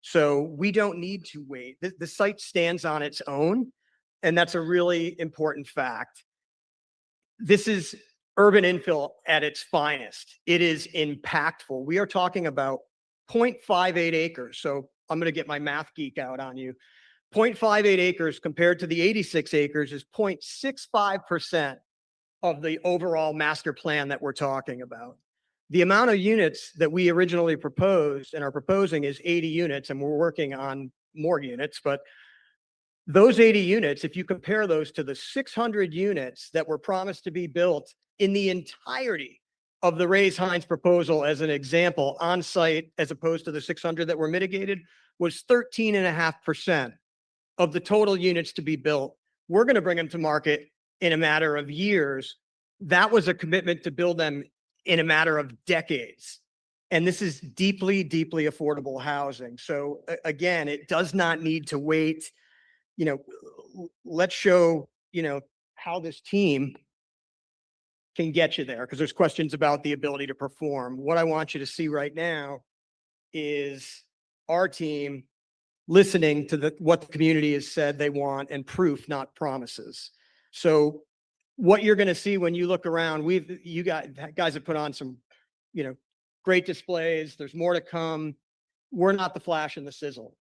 So we don't need to wait. The site stands on its own, and that's a really important fact. This is urban infill at its finest. It is impactful. We are talking about 0.58 acres. So I'm going to get my math geek out on you. 0.58 acres compared to the 86 acres is 0.65% of the overall master plan that we're talking about. The amount of units that we originally proposed and are proposing is 80 units, and we're working on more units, but those 80 units, if you compare those to the 600 units that were promised to be built in the entirety of the Ray's Hines proposal as an example on site, as opposed to the 600 that were mitigated, was 13.5% of the total units to be built. We're going to bring them to market in a matter of years. That was a commitment to build them in a matter of decades. And this is deeply, deeply affordable housing. So again, it does not need to wait. You know, let's show, you know, how this team can get you there, because there's questions about the ability to perform. What I want you to see right now is our team listening to what the community has said they want, and proof, not promises. So what you're going to see when you look around, you guys have put on some, you know, great displays. There's more to come. We're not the flash and the sizzle.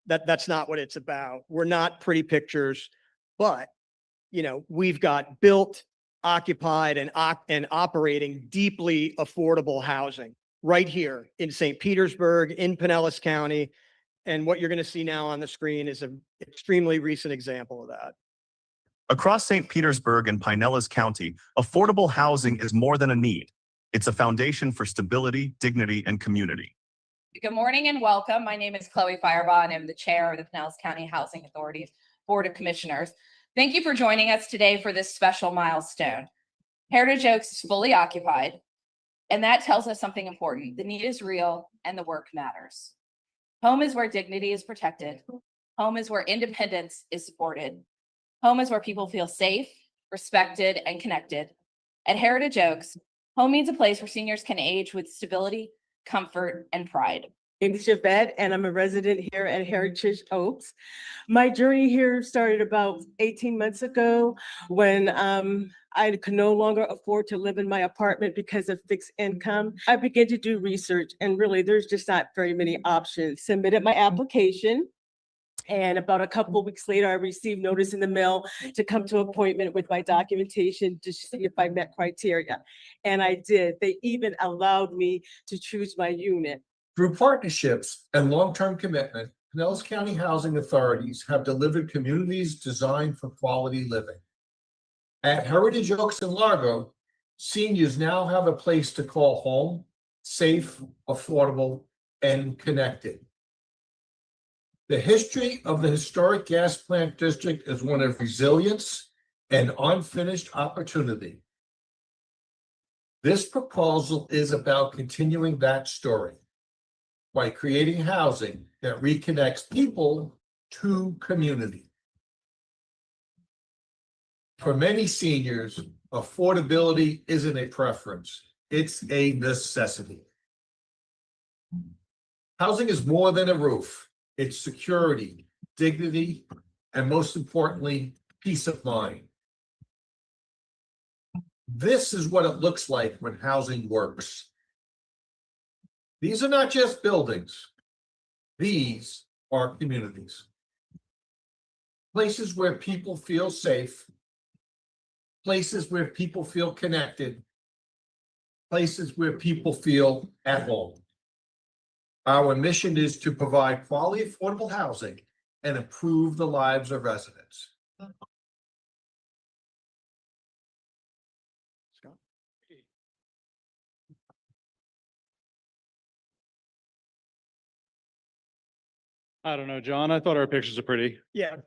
That's not what it's about. We're not pretty pictures, but, you know, we've got built, occupied, and operating deeply affordable housing right here in St. Petersburg, in Pinellas County. And what you're going to see now on the screen is an extremely recent example of that. Across St. Petersburg and Pinellas County, affordable housing is more than a need. It's a foundation for stability, dignity, and community. Good morning and welcome. My name is Chloe Firebaugh, and I'm the chair of the Pinellas County Housing Authority's Board of Commissioners. Thank you for joining us today for this special milestone. Heritage Oaks is fully occupied, and that tells us something important. The need is real and the work matters. Home is where dignity is protected. Home is where independence is supported. Home is where people feel safe, respected, and connected. At Heritage Oaks, home means a place where seniors can age with stability, comfort, and pride. My name is Javette, and I'm a resident here at Heritage Oaks. My journey here started about 18 months ago when I could no longer afford to live in my apartment because of fixed income. I began to do research, and really there's just not very many options. Submitted my application, and about a couple of weeks later, I received notice in the mail to come to appointment with my documentation to see if I met criteria. And I did. They even allowed me to choose my unit. Through partnerships and long-term commitment, Pinellas County Housing Authorities have delivered communities designed for quality living. At Heritage Oaks in Largo, seniors now have a place to call home, safe, affordable, and connected. The history of the historic gas plant district is one of resilience and unfinished opportunity. This proposal is about continuing that story by creating housing that reconnects people to community. For many seniors, affordability isn't a preference, it's a necessity. Housing is more than a roof. It's security, dignity, and most importantly, peace of mind. This is what it looks like when housing works. These are not just buildings. These are communities. Places where people feel safe. Places where people feel connected. Places where people feel at home. Our mission is to provide quality, affordable housing and improve the lives of residents. I don't know, John. I thought our pictures are pretty. Yeah.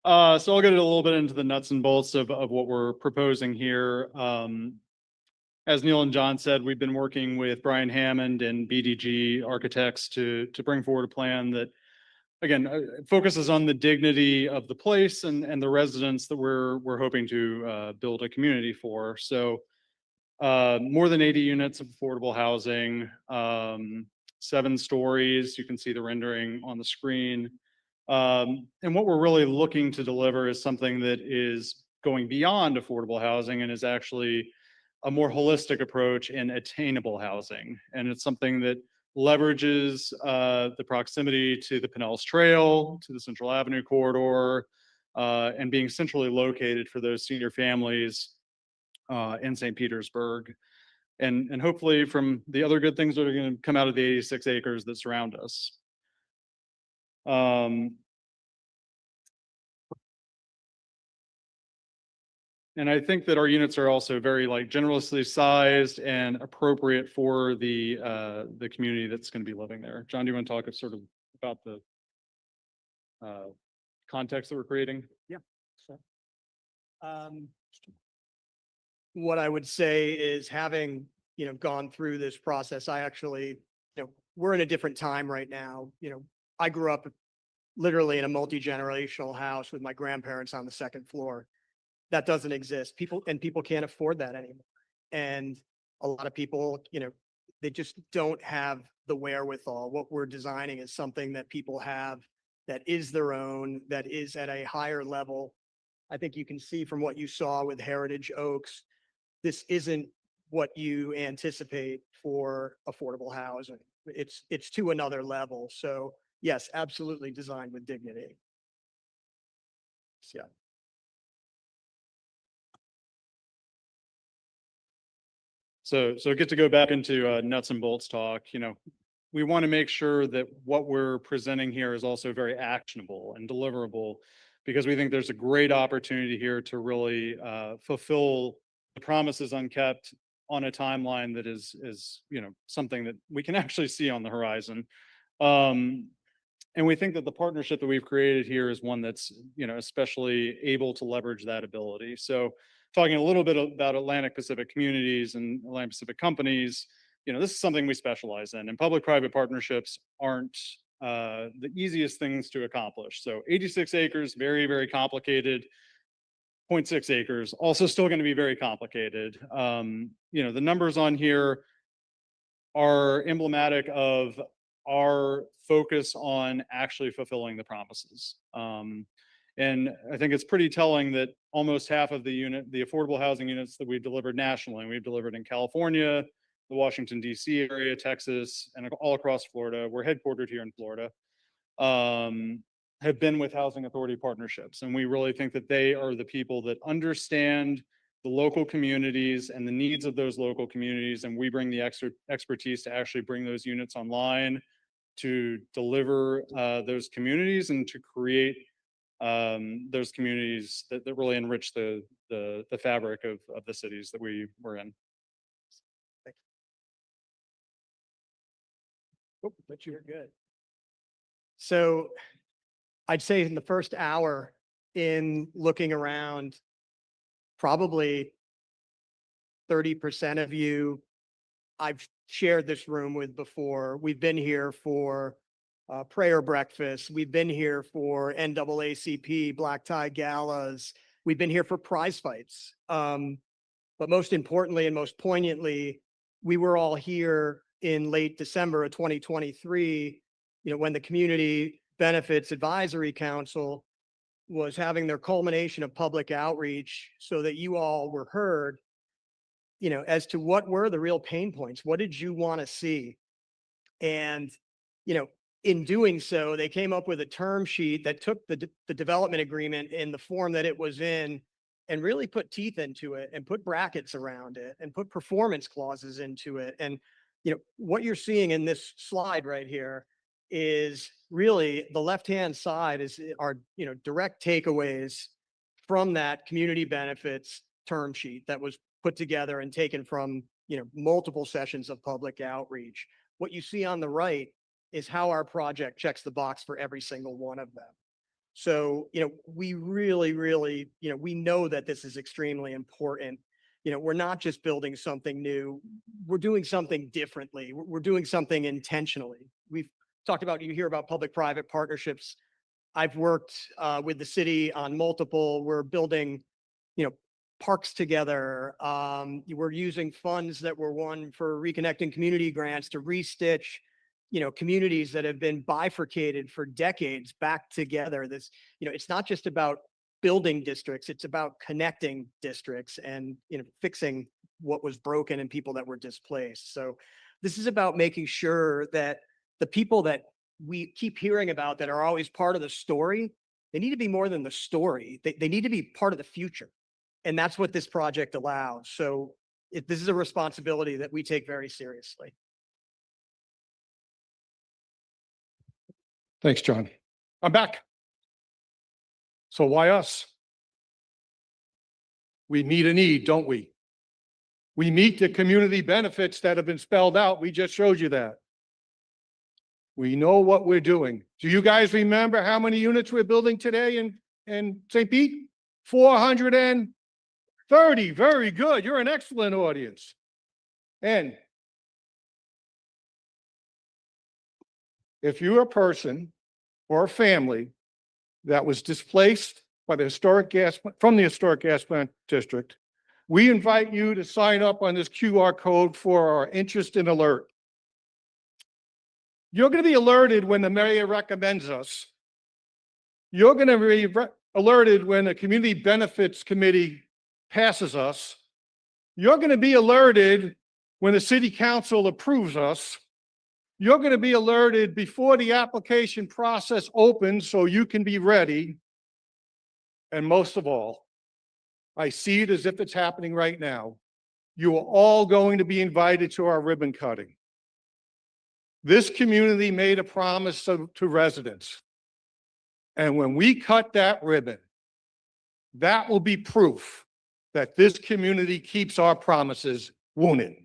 So I'll get a little bit into the nuts and bolts of what we're proposing here. As Neil and John said, we've been working with Brian Hammond and BDG Architects to bring forward a plan that, again, focuses on the dignity of the place and the residents that we're hoping to build a community for. So more than 80 units of affordable housing, 7 stories. You can see the rendering on the screen. And what we're really looking to deliver is something that is going beyond affordable housing and is actually a more holistic approach in attainable housing. And it's something that leverages the proximity to the Pinellas Trail, to the Central Avenue corridor, and being centrally located for those senior families in St. Petersburg. And hopefully from the other good things that are going to come out of the 86 acres that surround us. And I think that our units are also very generously sized and appropriate for the community that's going to be living there. John, do you want to talk about the context that we're creating? Yeah. So, what I would say is having, gone through this process, I actually, we're in a different time right now. I grew up literally in a multi-generational house with my grandparents on the second floor. That doesn't exist. People can't afford that anymore. And a lot of people, they just don't have the wherewithal. What we're designing is something that people have that is their own, that is at a higher level. I think you can see from what you saw with Heritage Oaks, this isn't what you anticipate for affordable housing. It's to another level. So yes, absolutely designed with dignity. Yeah. So I get to go back into nuts and bolts talk. We want to make sure that what we're presenting here is also very actionable and deliverable, because we think there's a great opportunity here to really fulfill the promises unkept on a timeline that is something that we can actually see on the horizon. And we think that the partnership that we've created here is one that's especially able to leverage that ability. So talking a little bit about Atlantic Pacific communities and Atlantic Pacific companies, this is something we specialize in, and public-private partnerships aren't the easiest things to accomplish. So 86 acres, very, very complicated. 0.6 acres, also still going to be very complicated. The numbers on here are emblematic of our focus on actually fulfilling the promises. And I think it's pretty telling that almost half of the affordable housing units that we've delivered nationally, and we've delivered in California, the Washington, D.C. area, Texas, and all across Florida. We're headquartered here in Florida, have been with housing authority partnerships. And we really think that they are the people that understand the local communities and the needs of those local communities. And we bring the expertise to actually bring those units online, to deliver those communities and to create those communities that really enrich the fabric of the cities that we're in. Oh, but you're good. So I'd say in the first hour in looking around, probably 30% of you I've shared this room with before. We've been here for prayer breakfast. We've been here for NAACP, black tie galas. We've been here for prize fights. But most importantly and most poignantly, we were all here in late December of 2023, when the Community Benefits Advisory Council was having their culmination of public outreach so that you all were heard, as to what were the real pain points. What did you want to see? And, in doing so, they came up with a term sheet that took the development agreement in the form that it was in and really put teeth into it and put brackets around it and put performance clauses into it. And, what you're seeing in this slide right here is really the left-hand side are direct takeaways from that community benefits term sheet that was put together and taken from multiple sessions of public outreach. What you see on the right is how our project checks the box for every single one of them. So we really, we know that this is extremely important. We're not just building something new, we're doing something differently. We're doing something intentionally. We've talked about, you hear about public-private partnerships. I've worked with the city on multiple. We're building, parks together. We're using funds that were won for reconnecting community grants to restitch, communities that have been bifurcated for decades back together. This, it's not just about building districts, it's about connecting districts and, fixing what was broken and people that were displaced. So this is about making sure that the people that we keep hearing about that are always part of the story, they need to be more than the story. They need to be part of the future. And that's what this project allows. So this is a responsibility that we take very seriously. Thanks, John. I'm back. So why us? We meet a need, don't we? We meet the community benefits that have been spelled out. We just showed you that. We know what we're doing. Do you guys remember how many units we're building today in St. Pete? 430. Very good. You're an excellent audience. And if you're a person or a family that was displaced by the from the historic gas plant district, we invite you to sign up on this QR code for our interest in alert. You're going to be alerted when the mayor recommends us. You're going to be alerted when the community benefits committee passes us. You're going to be alerted when the city council approves us. You're going to be alerted before the application process opens so you can be ready. And most of all, I see it as if it's happening right now. You are all going to be invited to our ribbon cutting. This community made a promise to residents. And when we cut that ribbon, that will be proof that this community keeps our promises, won't it?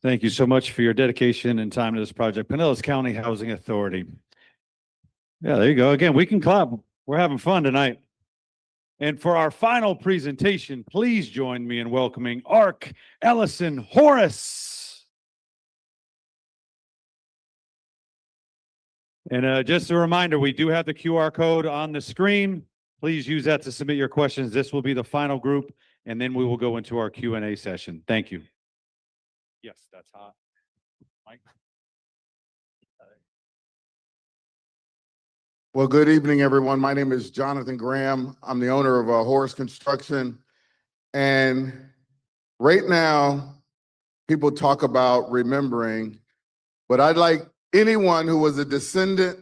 Thank you so much for your dedication and time to this project. Pinellas County Housing Authority. Yeah, there you go. Again, we can clap. We're having fun tonight. And for our final presentation, please join me in welcoming Ark Ellison Horace. And just a reminder, we do have the QR code on the screen. Please use that to submit your questions. This will be the final group, and then we will go into our Q&A session. Thank you. Yes, that's hot. Mike? Well, good evening, everyone. My name is Jonathan Graham. I'm the owner of Horace Construction. And right now, people talk about remembering, but I'd like anyone who was a descendant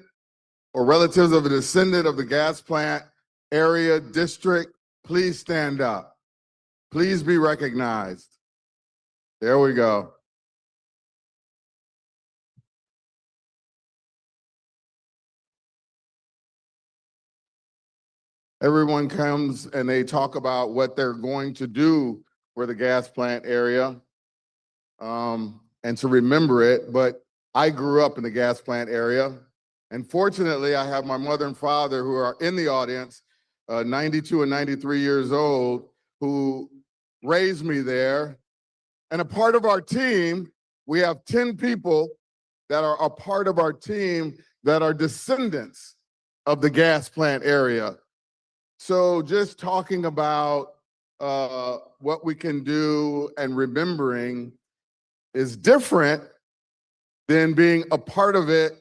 or relatives of a descendant of the gas plant area district, please stand up. Please be recognized. There we go. Everyone comes and they talk about what they're going to do for the gas plant area and to remember it. But I grew up in the gas plant area. And fortunately, I have my mother and father who are in the audience, 92 and 93 years old, who raised me there. And a part of our team, we have 10 people that are a part of our team that are descendants of the gas plant area. So just talking about what we can do and remembering is different than being a part of it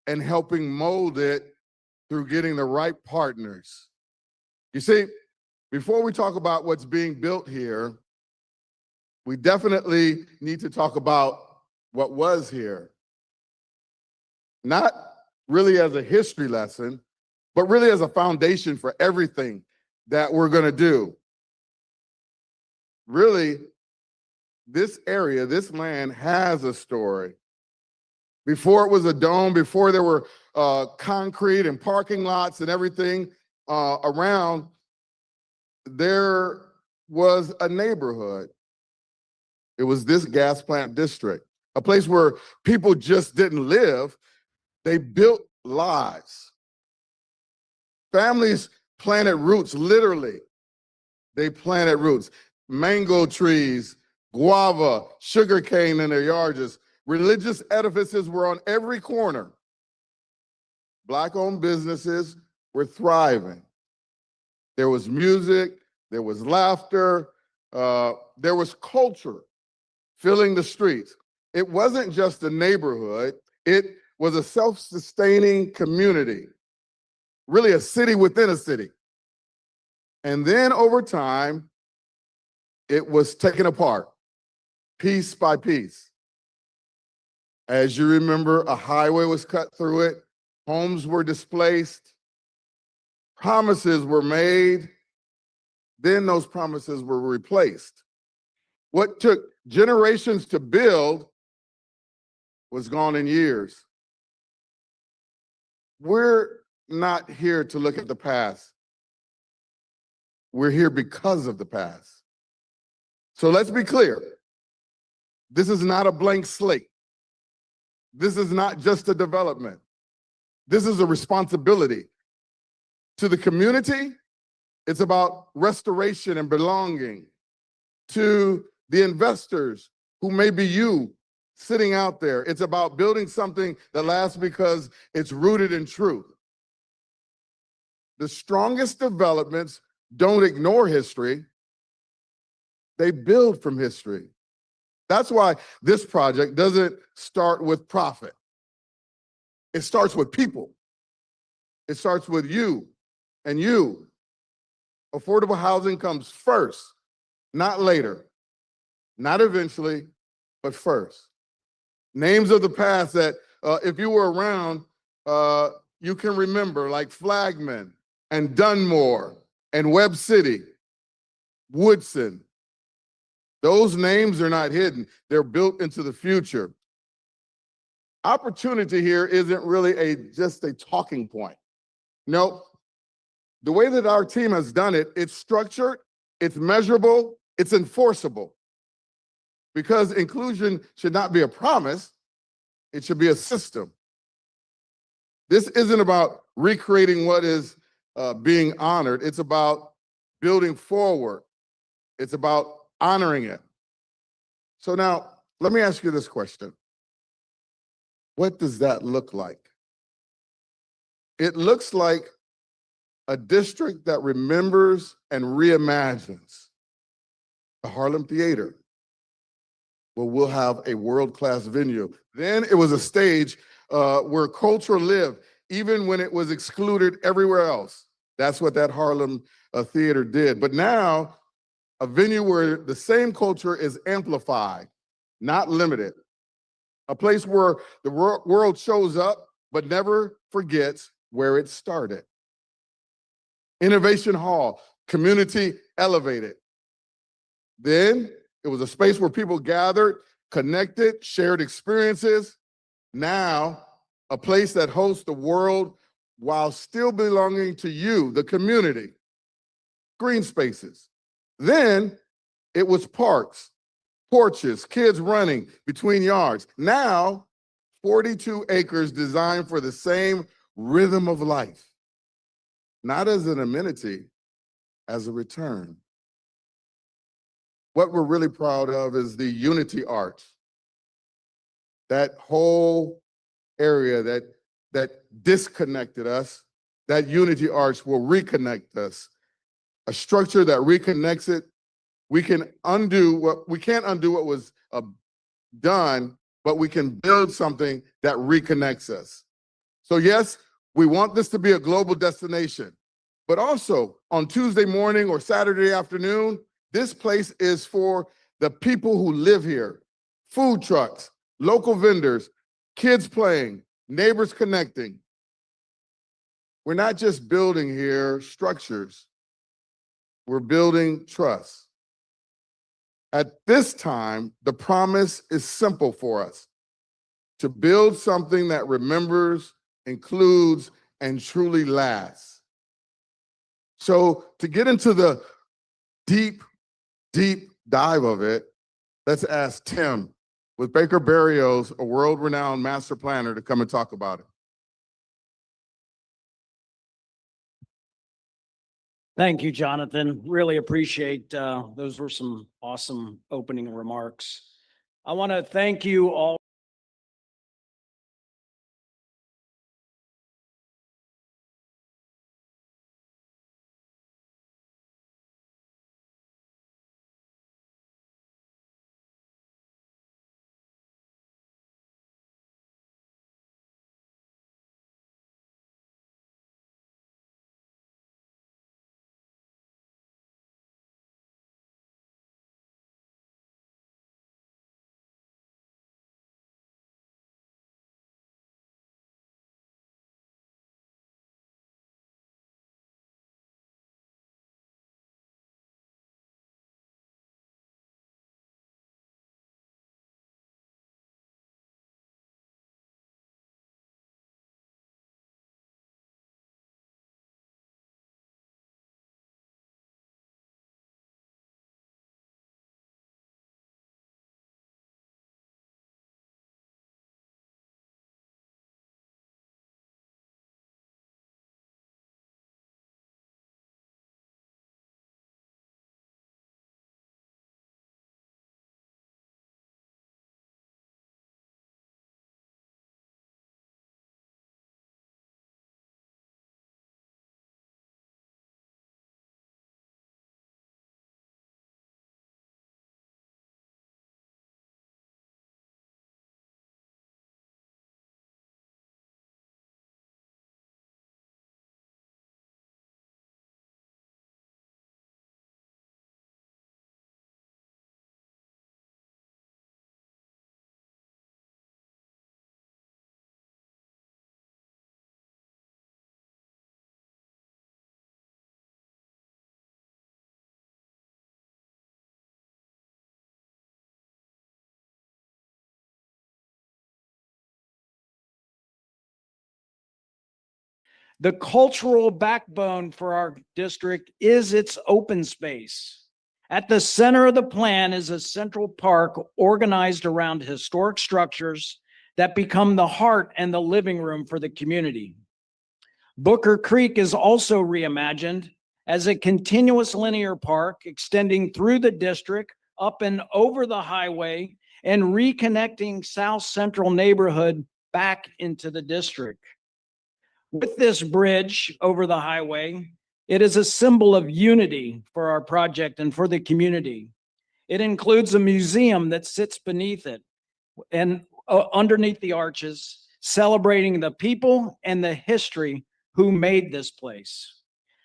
and helping mold it through getting the right partners. You see, before we talk about what's being built here, we definitely need to talk about what was here. Not really as a history lesson, but really as a foundation for everything that we're going to do. Really, this area, this land has a story. Before it was a dome, before there were concrete and parking lots and everything around, there was a neighborhood. It was this gas plant district, a place where people just didn't live. They built lives. Families planted roots, literally. They planted roots, mango trees, guava, sugarcane in their yards. Religious edifices were on every corner. Black-owned businesses were thriving. There was music, there was laughter, there was culture filling the streets. It wasn't just a neighborhood, it was a self-sustaining community, really a city within a city. And then over time, it was taken apart, piece by piece. As you remember, a highway was cut through it, homes were displaced, promises were made, then those promises were replaced. What took generations to build was gone in years. We're not here to look at the past. We're here because of the past. So let's be clear. This is not a blank slate. This is not just a development. This is a responsibility to the community. It's about restoration and belonging. To the investors who may be you sitting out there, it's about building something that lasts because it's rooted in truth. The strongest developments don't ignore history. They build from history. That's why this project doesn't start with profit. It starts with people. It starts with you and you. Affordable housing comes first, not later, not eventually, but first. Names of the past that if you were around, you can remember, like Flagman and Dunmore and Webb City, Woodson. Those names are not hidden. They're built into the future. Opportunity here isn't really just a talking point. No, the way that our team has done it, it's structured, it's measurable, it's enforceable. Because inclusion should not be a promise, it should be a system. This isn't about recreating what is being honored. It's about building forward. It's about honoring it. So now, let me ask you this question. What does that look like? It looks like a district that remembers and reimagines. The Harlem Theater, where we'll have a world-class venue. Then it was a stage where culture lived, even when it was excluded everywhere else. That's what that Harlem Theater did. But now, a venue where the same culture is amplified, not limited. A place where the world shows up, but never forgets where it started. Innovation Hall, community elevated. Then it was a space where people gathered, connected, shared experiences. Now, a place that hosts the world while still belonging to you, the community. Green spaces. Then it was parks, porches, kids running between yards. Now, 42 acres designed for the same rhythm of life. Not as an amenity, as a return. What we're really proud of is the Unity Arch. That whole area that disconnected us, that Unity Arch will reconnect us. A structure that reconnects it. We can't undo what was done, but we can build something that reconnects us. So yes, we want this to be a global destination, but also on Tuesday morning or Saturday afternoon, this place is for the people who live here. Food trucks, local vendors, kids playing, neighbors connecting. We're not just building here structures, we're building trust. At this time, the promise is simple for us: to build something that remembers, includes, and truly lasts. So to get into the deep dive of it, let's ask Tim with Baker Berrios, a world-renowned master planner, to come and talk about it. Thank you, Jonathan. Really appreciate, those were some awesome opening remarks. I want to thank you all. The cultural backbone for our district is its open space. At the center of the plan is a central park organized around historic structures that become the heart and the living room for the community. Booker Creek is also reimagined as a continuous linear park extending through the district, up and over the highway, and reconnecting South Central neighborhood back into the district. With this bridge over the highway, it is a symbol of unity for our project and for the community. It includes a museum that sits beneath it and underneath the arches, celebrating the people and the history who made this place.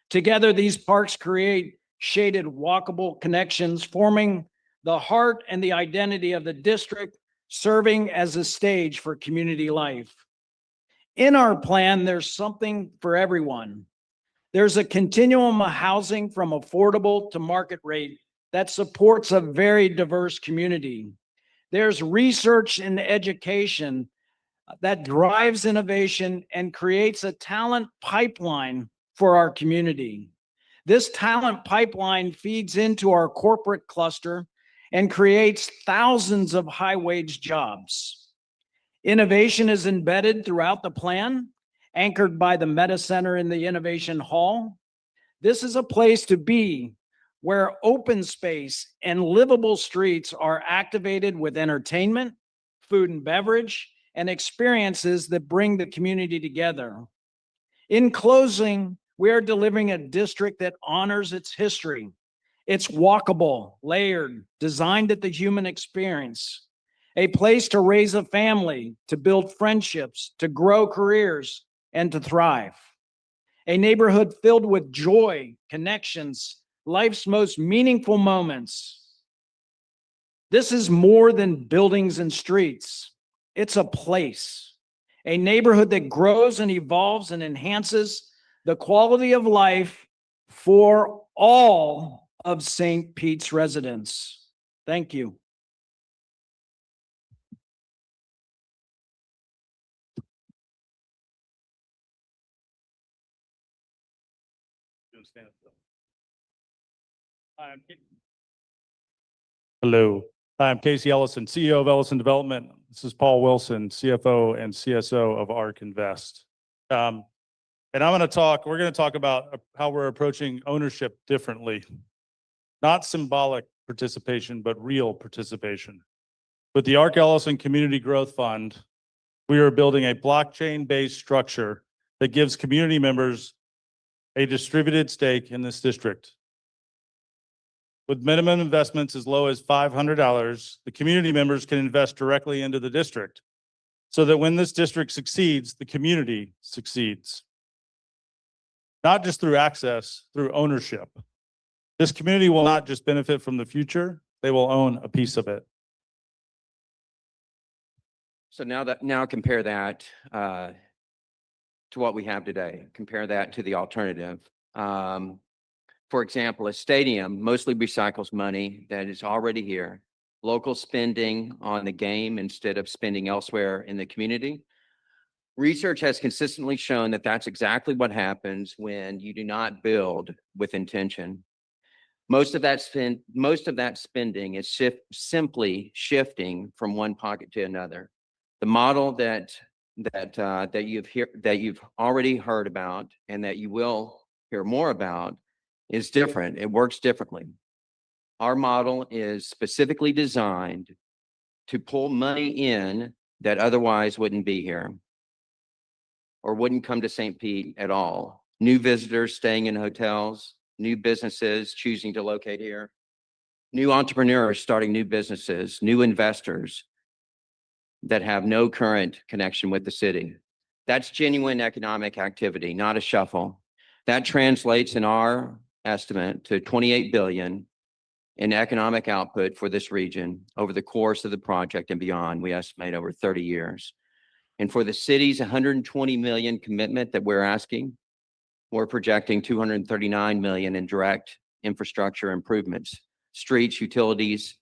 Together, these parks create shaded walkable connections, forming the heart and the identity of the district, serving as a stage for community life. In our plan, there's something for everyone. There's a continuum of housing from affordable to market rate that supports a very diverse community. There's research and education that drives innovation and creates a talent pipeline for our community. This talent pipeline feeds into our corporate cluster and creates thousands of high-wage jobs. Innovation is embedded throughout the plan, anchored by the Meta Center in the Innovation Hall. This is a place to be where open space and livable streets are activated with entertainment, food and beverage, and experiences that bring the community together. In closing, we are delivering a district that honors its history. It's walkable, layered, designed at the human experience. A place to raise a family, to build friendships, to grow careers, and to thrive. A neighborhood filled with joy, connections, life's most meaningful moments. This is more than buildings and streets. It's a place, a neighborhood that grows and evolves and enhances the quality of life for all of St. Pete's residents. Thank you. Hello, I'm Casey Ellison, CEO of Ellison Development. This is Paul Wilson, CFO and CSO of ARK Invest. And we're going to talk about how we're approaching ownership differently. Not symbolic participation, but real participation. With the Ark Ellison Community Growth Fund, we are building a blockchain-based structure that gives community members a distributed stake in this district. With minimum investments as low as $500, the community members can invest directly into the district so that when this district succeeds, the community succeeds. Not just through access, through ownership. This community will not just benefit from the future, they will own a piece of it. So now compare that to what we have today. Compare that to the alternative. For example, a stadium mostly recycles money that is already here. Local spending on the game instead of spending elsewhere in the community. Research has consistently shown that that's exactly what happens when you do not build with intention. Most of that spending is simply shifting from one pocket to another. The model that you've already heard about and that you will hear more about is different. It works differently. Our model is specifically designed to pull money in that otherwise wouldn't be here or wouldn't come to St. Pete at all. New visitors staying in hotels, new businesses choosing to locate here, new entrepreneurs starting new businesses, new investors that have no current connection with the city. That's genuine economic activity, not a shuffle. That translates in our estimate to 28 billion in economic output for this region over the course of the project and beyond. We estimate over 30 years. And for the city's 120 million commitment that we're asking, we're projecting 239 million in direct infrastructure improvements, streets, utilities,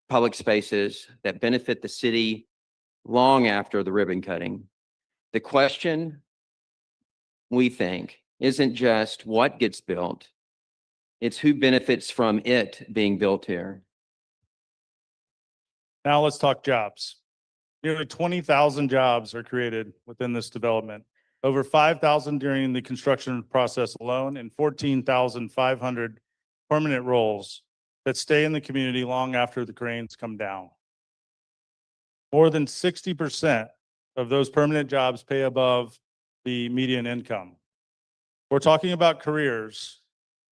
public spaces that benefit the city long after the ribbon cutting. The question, we think, isn't just what gets built, it's who benefits from it being built here. Now let's talk jobs. Nearly 20,000 jobs are created within this development. Over 5,000 during the construction process alone and 14,500 permanent roles that stay in the community long after the cranes come down. More than 60% of those permanent jobs pay above the median income. We're talking about careers,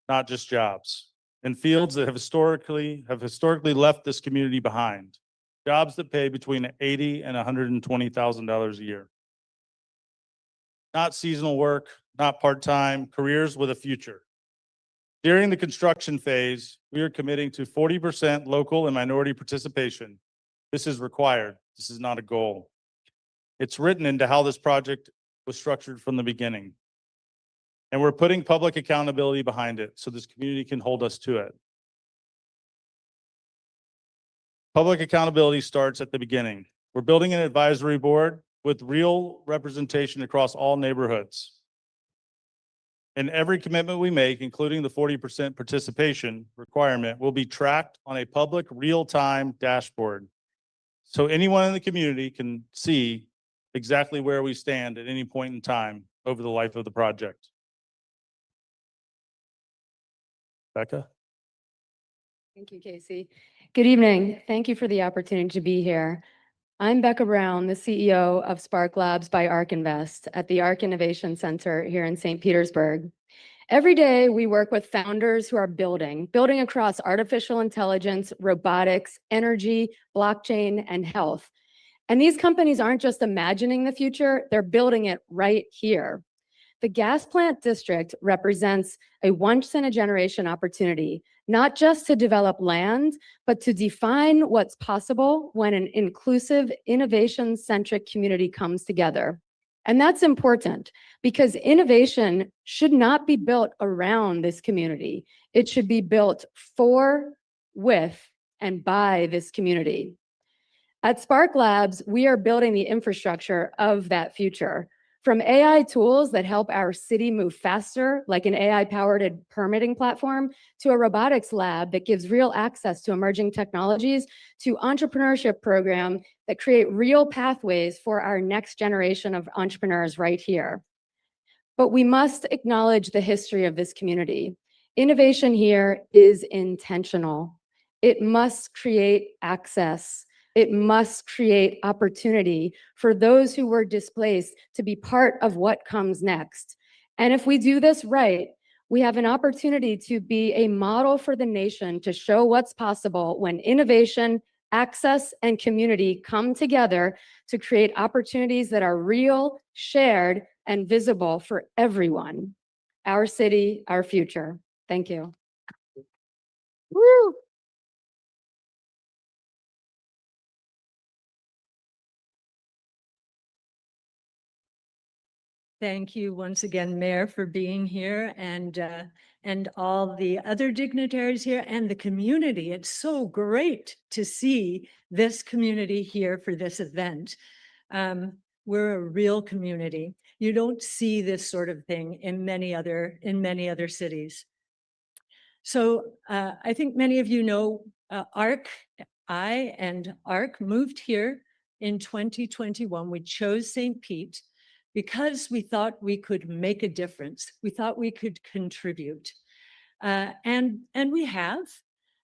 not just jobs, in fields that have historically left this community behind. Jobs that pay between $80,000 and $120,000 a year. Not seasonal work, not part-time, careers with a future. During the construction phase, we are committing to 40% local and minority participation. This is required. This is not a goal. It's written into how this project was structured from the beginning. And we're putting public accountability behind it so this community can hold us to it. Public accountability starts at the beginning. We're building an advisory board with real representation across all neighborhoods. And every commitment we make, including the 40% participation requirement, will be tracked on a public real-time dashboard. So anyone in the community can see exactly where we stand at any point in time over the life of the project. Becca? Thank you, Casey. Good evening. Thank you for the opportunity to be here. I'm Becca Brown, the CEO of Spark Labs by Ark Invest at the Ark Innovation Center here in St. Petersburg. Every day, we work with founders who are building across artificial intelligence, robotics, energy, blockchain, and health. And these companies aren't just imagining the future, they're building it right here. The gas plant district represents a once-in-a-generation opportunity, not just to develop land, but to define what's possible when an inclusive, innovation-centric community comes together. And that's important because innovation should not be built around this community. It should be built for, with, and by this community. At Spark Labs, we are building the infrastructure of that future. From AI tools that help our city move faster, like an AI-powered permitting platform, to a robotics lab that gives real access to emerging technologies, to entrepreneurship programs that create real pathways for our next generation of entrepreneurs right here. But we must acknowledge the history of this community. Innovation here is intentional. It must create access. It must create opportunity for those who were displaced to be part of what comes next. And if we do this right, we have an opportunity to be a model for the nation to show what's possible when innovation, access, and community come together to create opportunities that are real, shared, and visible for everyone. Our city, our future. Thank you. Woo! Thank you once again, Mayor, for being here and all the other dignitaries here and the community. It's so great to see this community here for this event. We're a real community. You don't see this sort of thing in many other cities. So I think many of you know I and ARC moved here in 2021. We chose St. Pete because we thought we could make a difference. We thought we could contribute. And we have.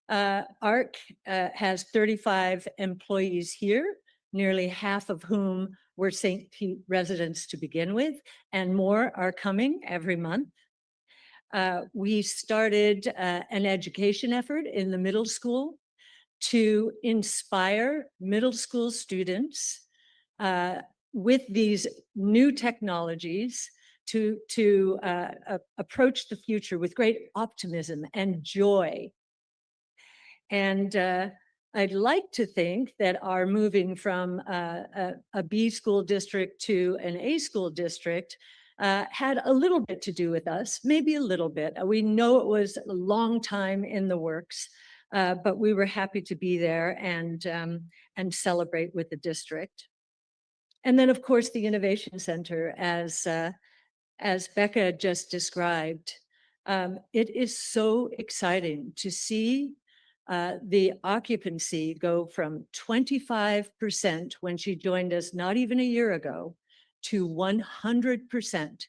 ARC has 35 employees here, nearly half of whom were St. Pete residents to begin with, and more are coming every month. We started an education effort in the middle school to inspire middle school students with these new technologies to approach the future with great optimism and joy. And I'd like to think that our moving from a B school district to an A school district had a little bit to do with us, maybe a little bit. We know it was a long time in the works, but we were happy to be there and celebrate with the district. And then, of course, the Innovation Center, as Becca just described. It is so exciting to see the occupancy go from 25% when she joined us not even a year ago to 100%,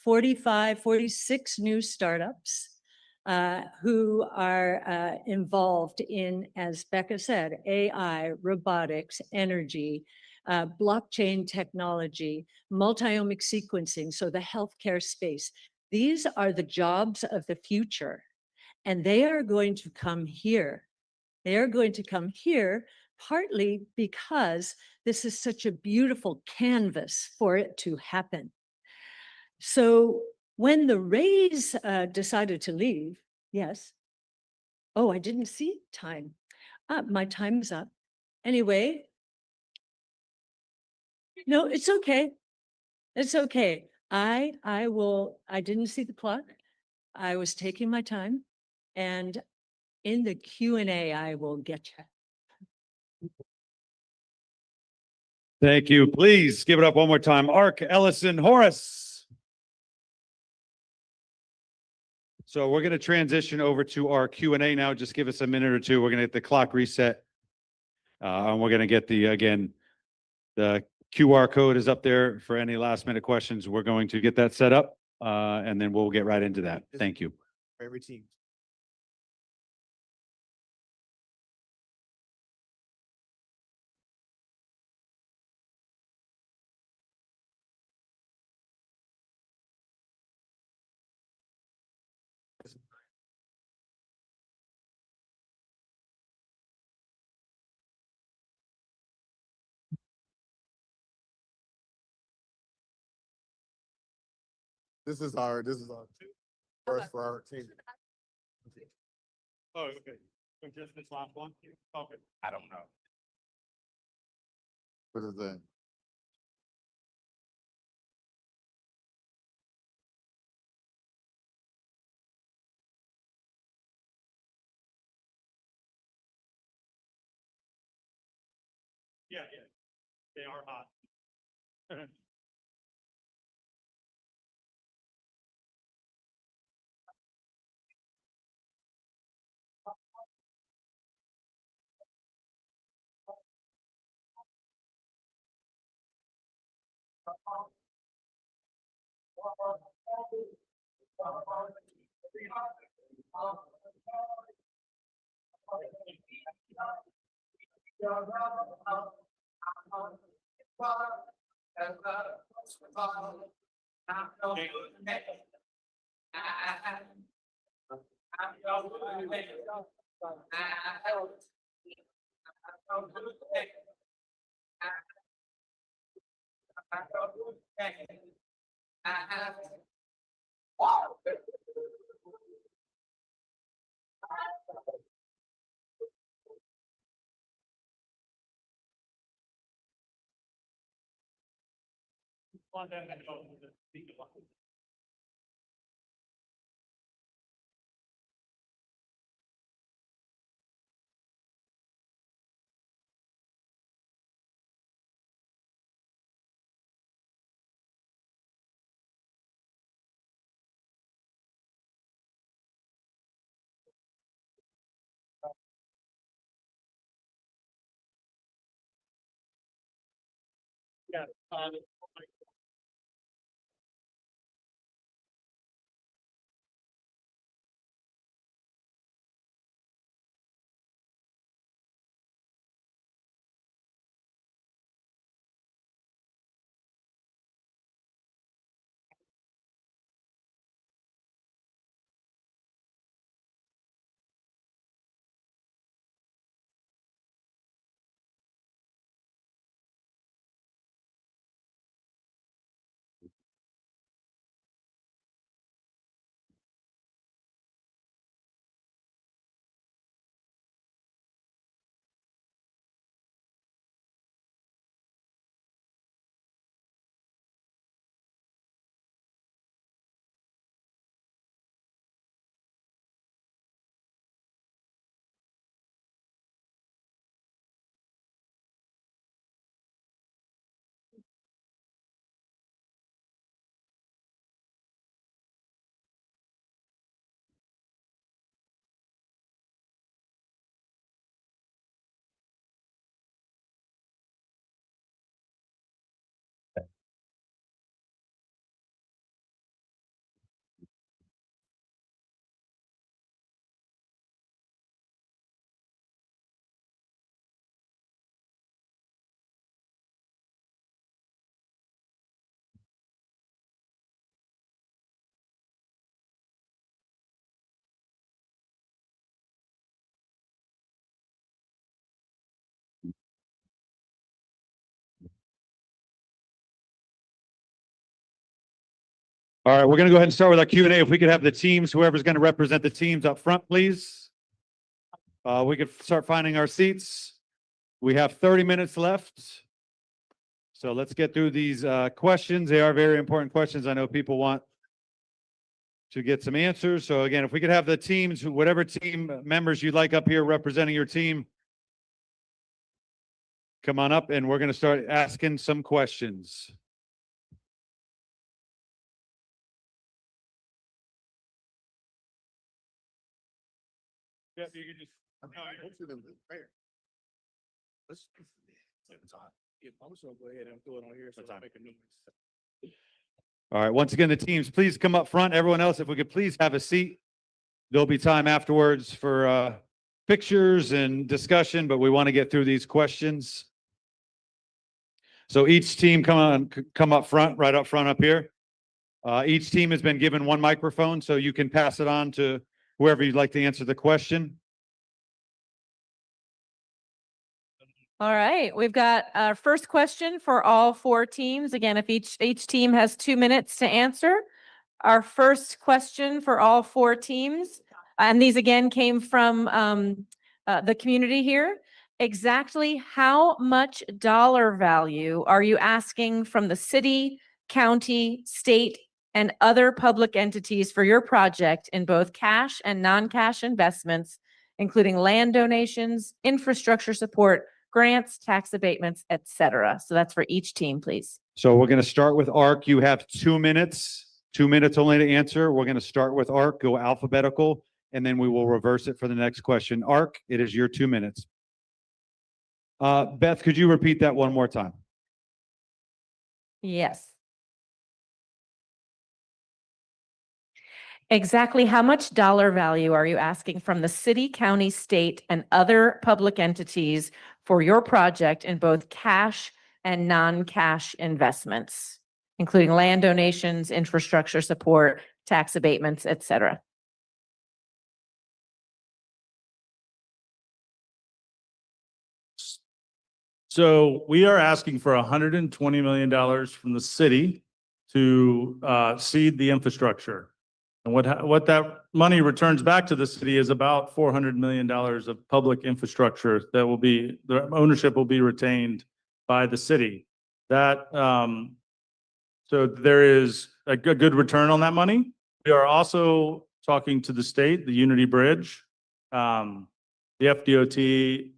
46 new startups who are involved in, as Becca said, AI, robotics, energy, blockchain technology, multiomic sequencing, so the healthcare space. These are the jobs of the future, and they are going to come here. They are going to come here partly because this is such a beautiful canvas for it to happen. So when the Rays decided to leave, yes. Oh, I didn't see time. My time is up. Anyway, no, it's okay. It's okay. I didn't see the clock. I was taking my time, and in the Q&A, I will get you. Thank you. Please give it up one more time. ARC, Ellison, Horace. So we're going to transition over to our Q&A now. Just give us a minute or two. We're going to get the clock reset. And we're going to get the QR code is up there for any last minute questions. We're going to get that set up and then we'll get right into that. Thank you. For every team. This is our first for our team. Oh, okay. So just this last one? Okay. I don't know. What is that? Yeah, they are hot. All right, we're going to go ahead and start with our Q&A. If we could have the teams, whoever's going to represent the teams up front, please. We could start finding our seats. We have 30 minutes left. So let's get through these questions. They are very important questions. I know people want to get some answers. So again, if we could have the teams, whatever team members you'd like up here representing your team, come on up and we're going to start asking some questions. Yeah, you can just. Let's. I'm just gonna go ahead and do it on here so I make a new. All right, once again, the teams, please come up front. Everyone else, if we could please have a seat. There'll be time afterwards for pictures and discussion, but we want to get through these questions. So each team come up front, right up front up here. Each team has been given one microphone, so you can pass it on to whoever you'd like to answer the question. All right, we've got our first question for all four teams. Again, if each team has 2 minutes to answer. Our first question for all four teams, and these again came from the community here. Exactly how much dollar value are you asking from the city, county, state, and other public entities for your project in both cash and non-cash investments, including land donations, infrastructure support, grants, tax abatements, et cetera? So that's for each team, please. So we're going to start with ARC. You have 2 minutes, 2 minutes only to answer. We're going to start with ARC, go alphabetical, and then we will reverse it for the next question. ARC, it is your 2 minutes. Beth, could you repeat that one more time? Yes. Exactly how much dollar value are you asking from the city, county, state, and other public entities for your project in both cash and non-cash investments, including land donations, infrastructure support, tax abatements, et cetera? So we are asking for $120 million from the city to seed the infrastructure. And what that money returns back to the city is about $400 million of public infrastructure that will be, the ownership will be retained by the city. That, so there is a good return on that money. We are also talking to the state, the Unity Bridge. The FDOT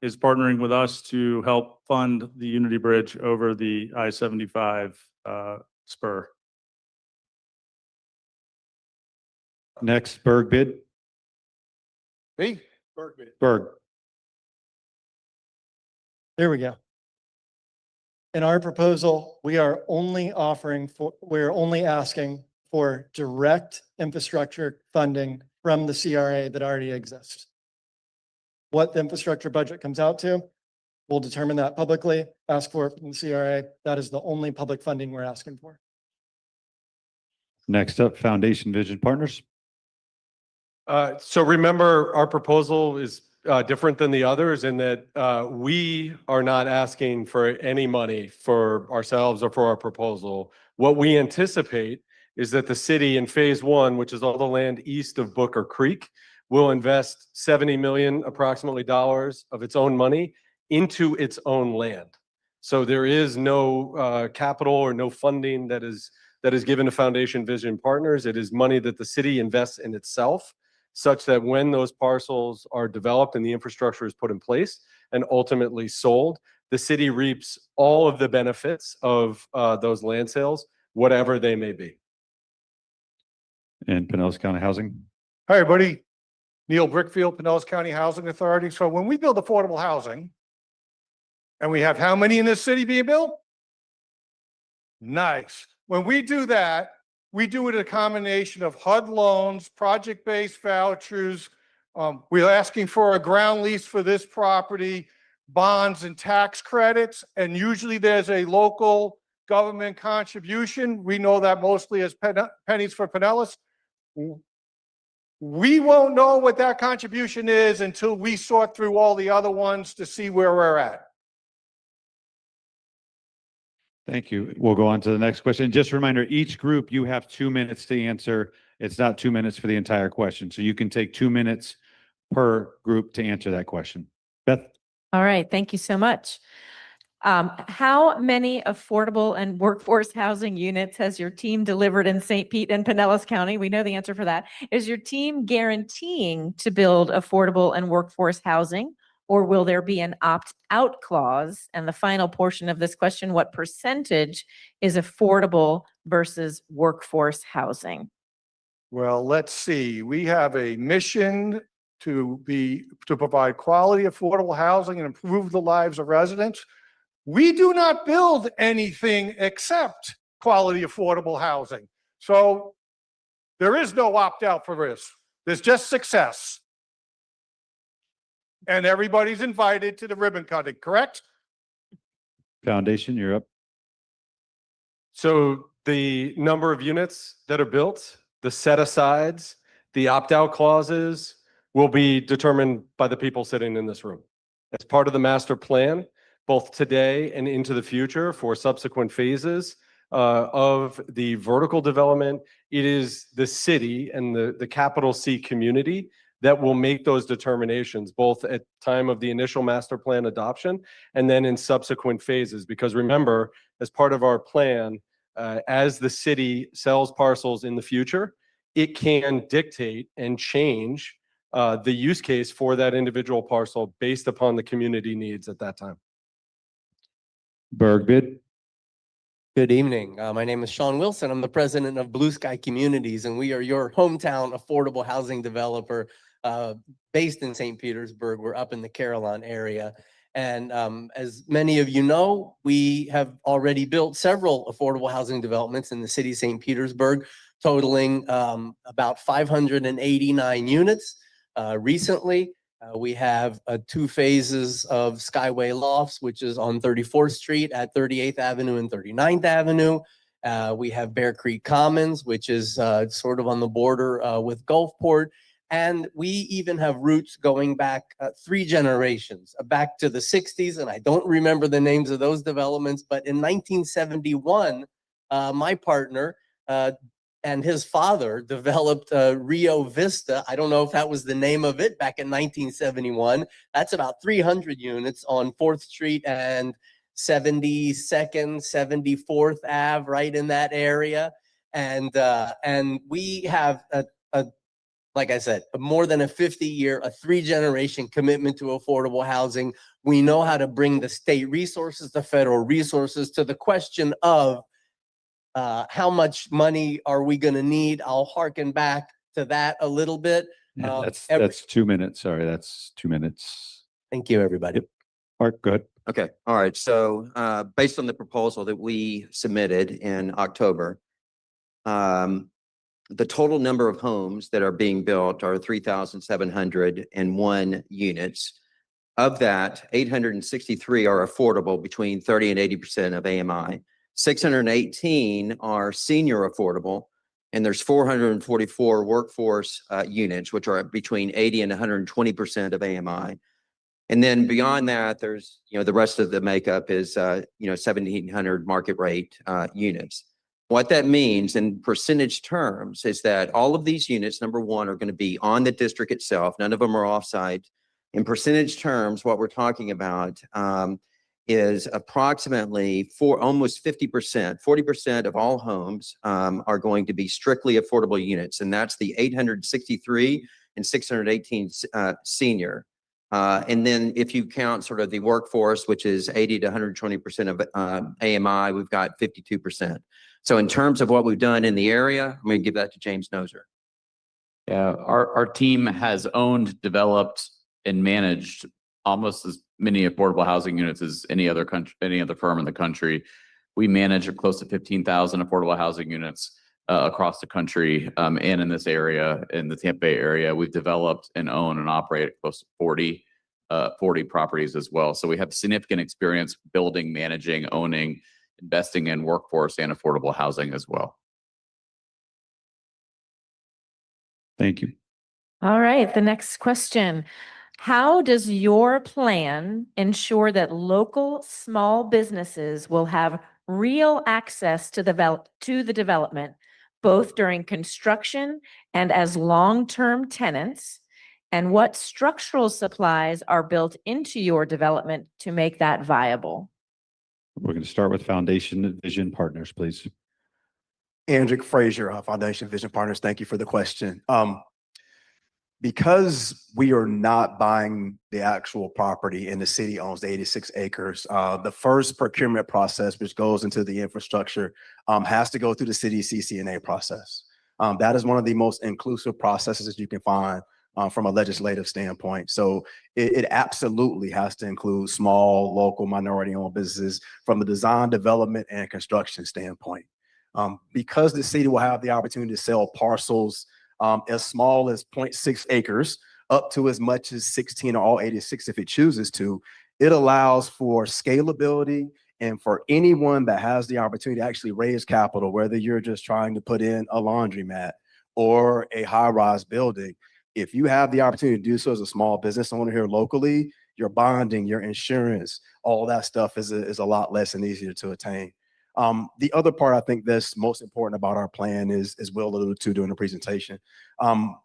is partnering with us to help fund the Unity Bridge over the I-75 spur. Next, Berg bid. Me? Berg. There we go. In our proposal, we're only asking for direct infrastructure funding from the CRA that already exists. What the infrastructure budget comes out to, we'll determine that publicly, ask for it from the CRA. That is the only public funding we're asking for. Next up, Foundation Vision Partners. So remember, our proposal is different than the others in that we are not asking for any money for ourselves or for our proposal. What we anticipate is that the city in phase one, which is all the land east of Booker Creek, will invest $70 million approximately of its own money into its own land. So there is no capital or no funding that is given to Foundation Vision Partners. It is money that the city invests in itself, such that when those parcels are developed and the infrastructure is put in place and ultimately sold, the city reaps all of the benefits of those land sales, whatever they may be. And Pinellas County Housing. Hi, everybody. Neil Brickfield, Pinellas County Housing Authority. So when we build affordable housing, and we have how many in this city being built? Nice. When we do that, we do it a combination of HUD loans, project-based vouchers. We're asking for a ground lease for this property, bonds and tax credits, and usually there's a local government contribution. We know that mostly as pennies for Pinellas. We won't know what that contribution is until we sort through all the other ones to see where we're at. Thank you. We'll go on to the next question. Just a reminder, each group, you have 2 minutes to answer. It's not 2 minutes for the entire question. So you can take 2 minutes per group to answer that question. Beth? All right, thank you so much. How many affordable and workforce housing units has your team delivered in St. Pete and Pinellas County? We know the answer for that. Is your team guaranteeing to build affordable and workforce housing, or will there be an opt-out clause? And the final portion of this question, what percentage is affordable versus workforce housing? Well, let's see. We have a mission to provide quality, affordable housing and improve the lives of residents. We do not build anything except quality, affordable housing. So there is no opt-out for this. There's just success. And everybody's invited to the ribbon cutting, correct? Foundation, you're up. So the number of units that are built, the set-asides, the opt-out clauses will be determined by the people sitting in this room. As part of the master plan, both today and into the future for subsequent phases of the vertical development, it is the city and the capital C community that will make those determinations, both at time of the initial master plan adoption and then in subsequent phases. Because remember, as part of our plan, as the city sells parcels in the future, it can dictate and change the use case for that individual parcel based upon the community needs at that time. Berg bid. Good evening. My name is Sean Wilson. I'm the president of Blue Sky Communities, and we are your hometown affordable housing developer based in St. Petersburg. We're up in the Carillon area. And as many of you know, we have already built several affordable housing developments in the city of St. Petersburg. totaling about 589 units. Recently, we have 2 phases of Skyway Lofts, which is on 34th Street at 38th Avenue and 39th Avenue. We have Bear Creek Commons, which is sort of on the border with Gulfport. And we even have roots going back 3 generations, back to the 60s. And I don't remember the names of those developments, but in 1971, my partner and his father developed Rio Vista. I don't know if that was the name of it back in 1971. That's about 300 units on 4th Street and 72nd, 74th Ave, right in that area. And we have like I said, more than a 50-year, a 3-generation commitment to affordable housing. We know how to bring the state resources, the federal resources to the question of how much money are we going to need? I'll harken back to that a little bit. That's 2 minutes. Sorry, that's 2 minutes. Thank you, everybody. Mark, go ahead. Okay, all right. So based on the proposal that we submitted in October, the total number of homes that are being built are 3,701 units. Of that, 863 are affordable between 30 and 80% of AMI. 618 are senior affordable, and there's 444 workforce units, which are between 80 and 120% of AMI. And then beyond that, there's, the rest of the makeup is, 1,700 market rate units. What that means in percentage terms is that all of these units, number one, are going to be on the district itself. None of them are offsite. In percentage terms, what we're talking about is approximately almost 50%, 40% of all homes are going to be strictly affordable units. And that's the 863 and 618 senior. And then if you count sort of the workforce, which is 80 to 120% of AMI, we've got 52%. So in terms of what we've done in the area, I'm going to give that to James Noser. Yeah, our team has owned, developed, and managed almost as many affordable housing units as any other firm in the country. We manage close to 15,000 affordable housing units across the country, and in this area, in the Tampa Bay area. We've developed and own and operate close to 40 properties as well. So we have significant experience building, managing, owning, investing in workforce and affordable housing as well. Thank you. All right, the next question. How does your plan ensure that local small businesses will have real access to the development, both during construction and as long-term tenants? And what structural supplies are built into your development to make that viable? We're going to start with Foundation Vision Partners, please. Andrick Frazier, Foundation Vision Partners. Thank you for the question. Because we are not buying the actual property and the city owns the 86 acres, the first procurement process, which goes into the infrastructure, has to go through the city CCNA process. That is one of the most inclusive processes that you can find from a legislative standpoint. So it absolutely has to include small, local, minority-owned businesses from a design, development, and construction standpoint. Because the city will have the opportunity to sell parcels as small as 0.6 acres up to as much as 16 or all 86 if it chooses to, it allows for scalability and for anyone that has the opportunity to actually raise capital, whether you're just trying to put in a laundromat or a high-rise building. If you have the opportunity to do so as a small business owner here locally, your bonding, your insurance, all that stuff is a lot less and easier to attain. The other part I think that's most important about our plan is, as Will alluded to during the presentation,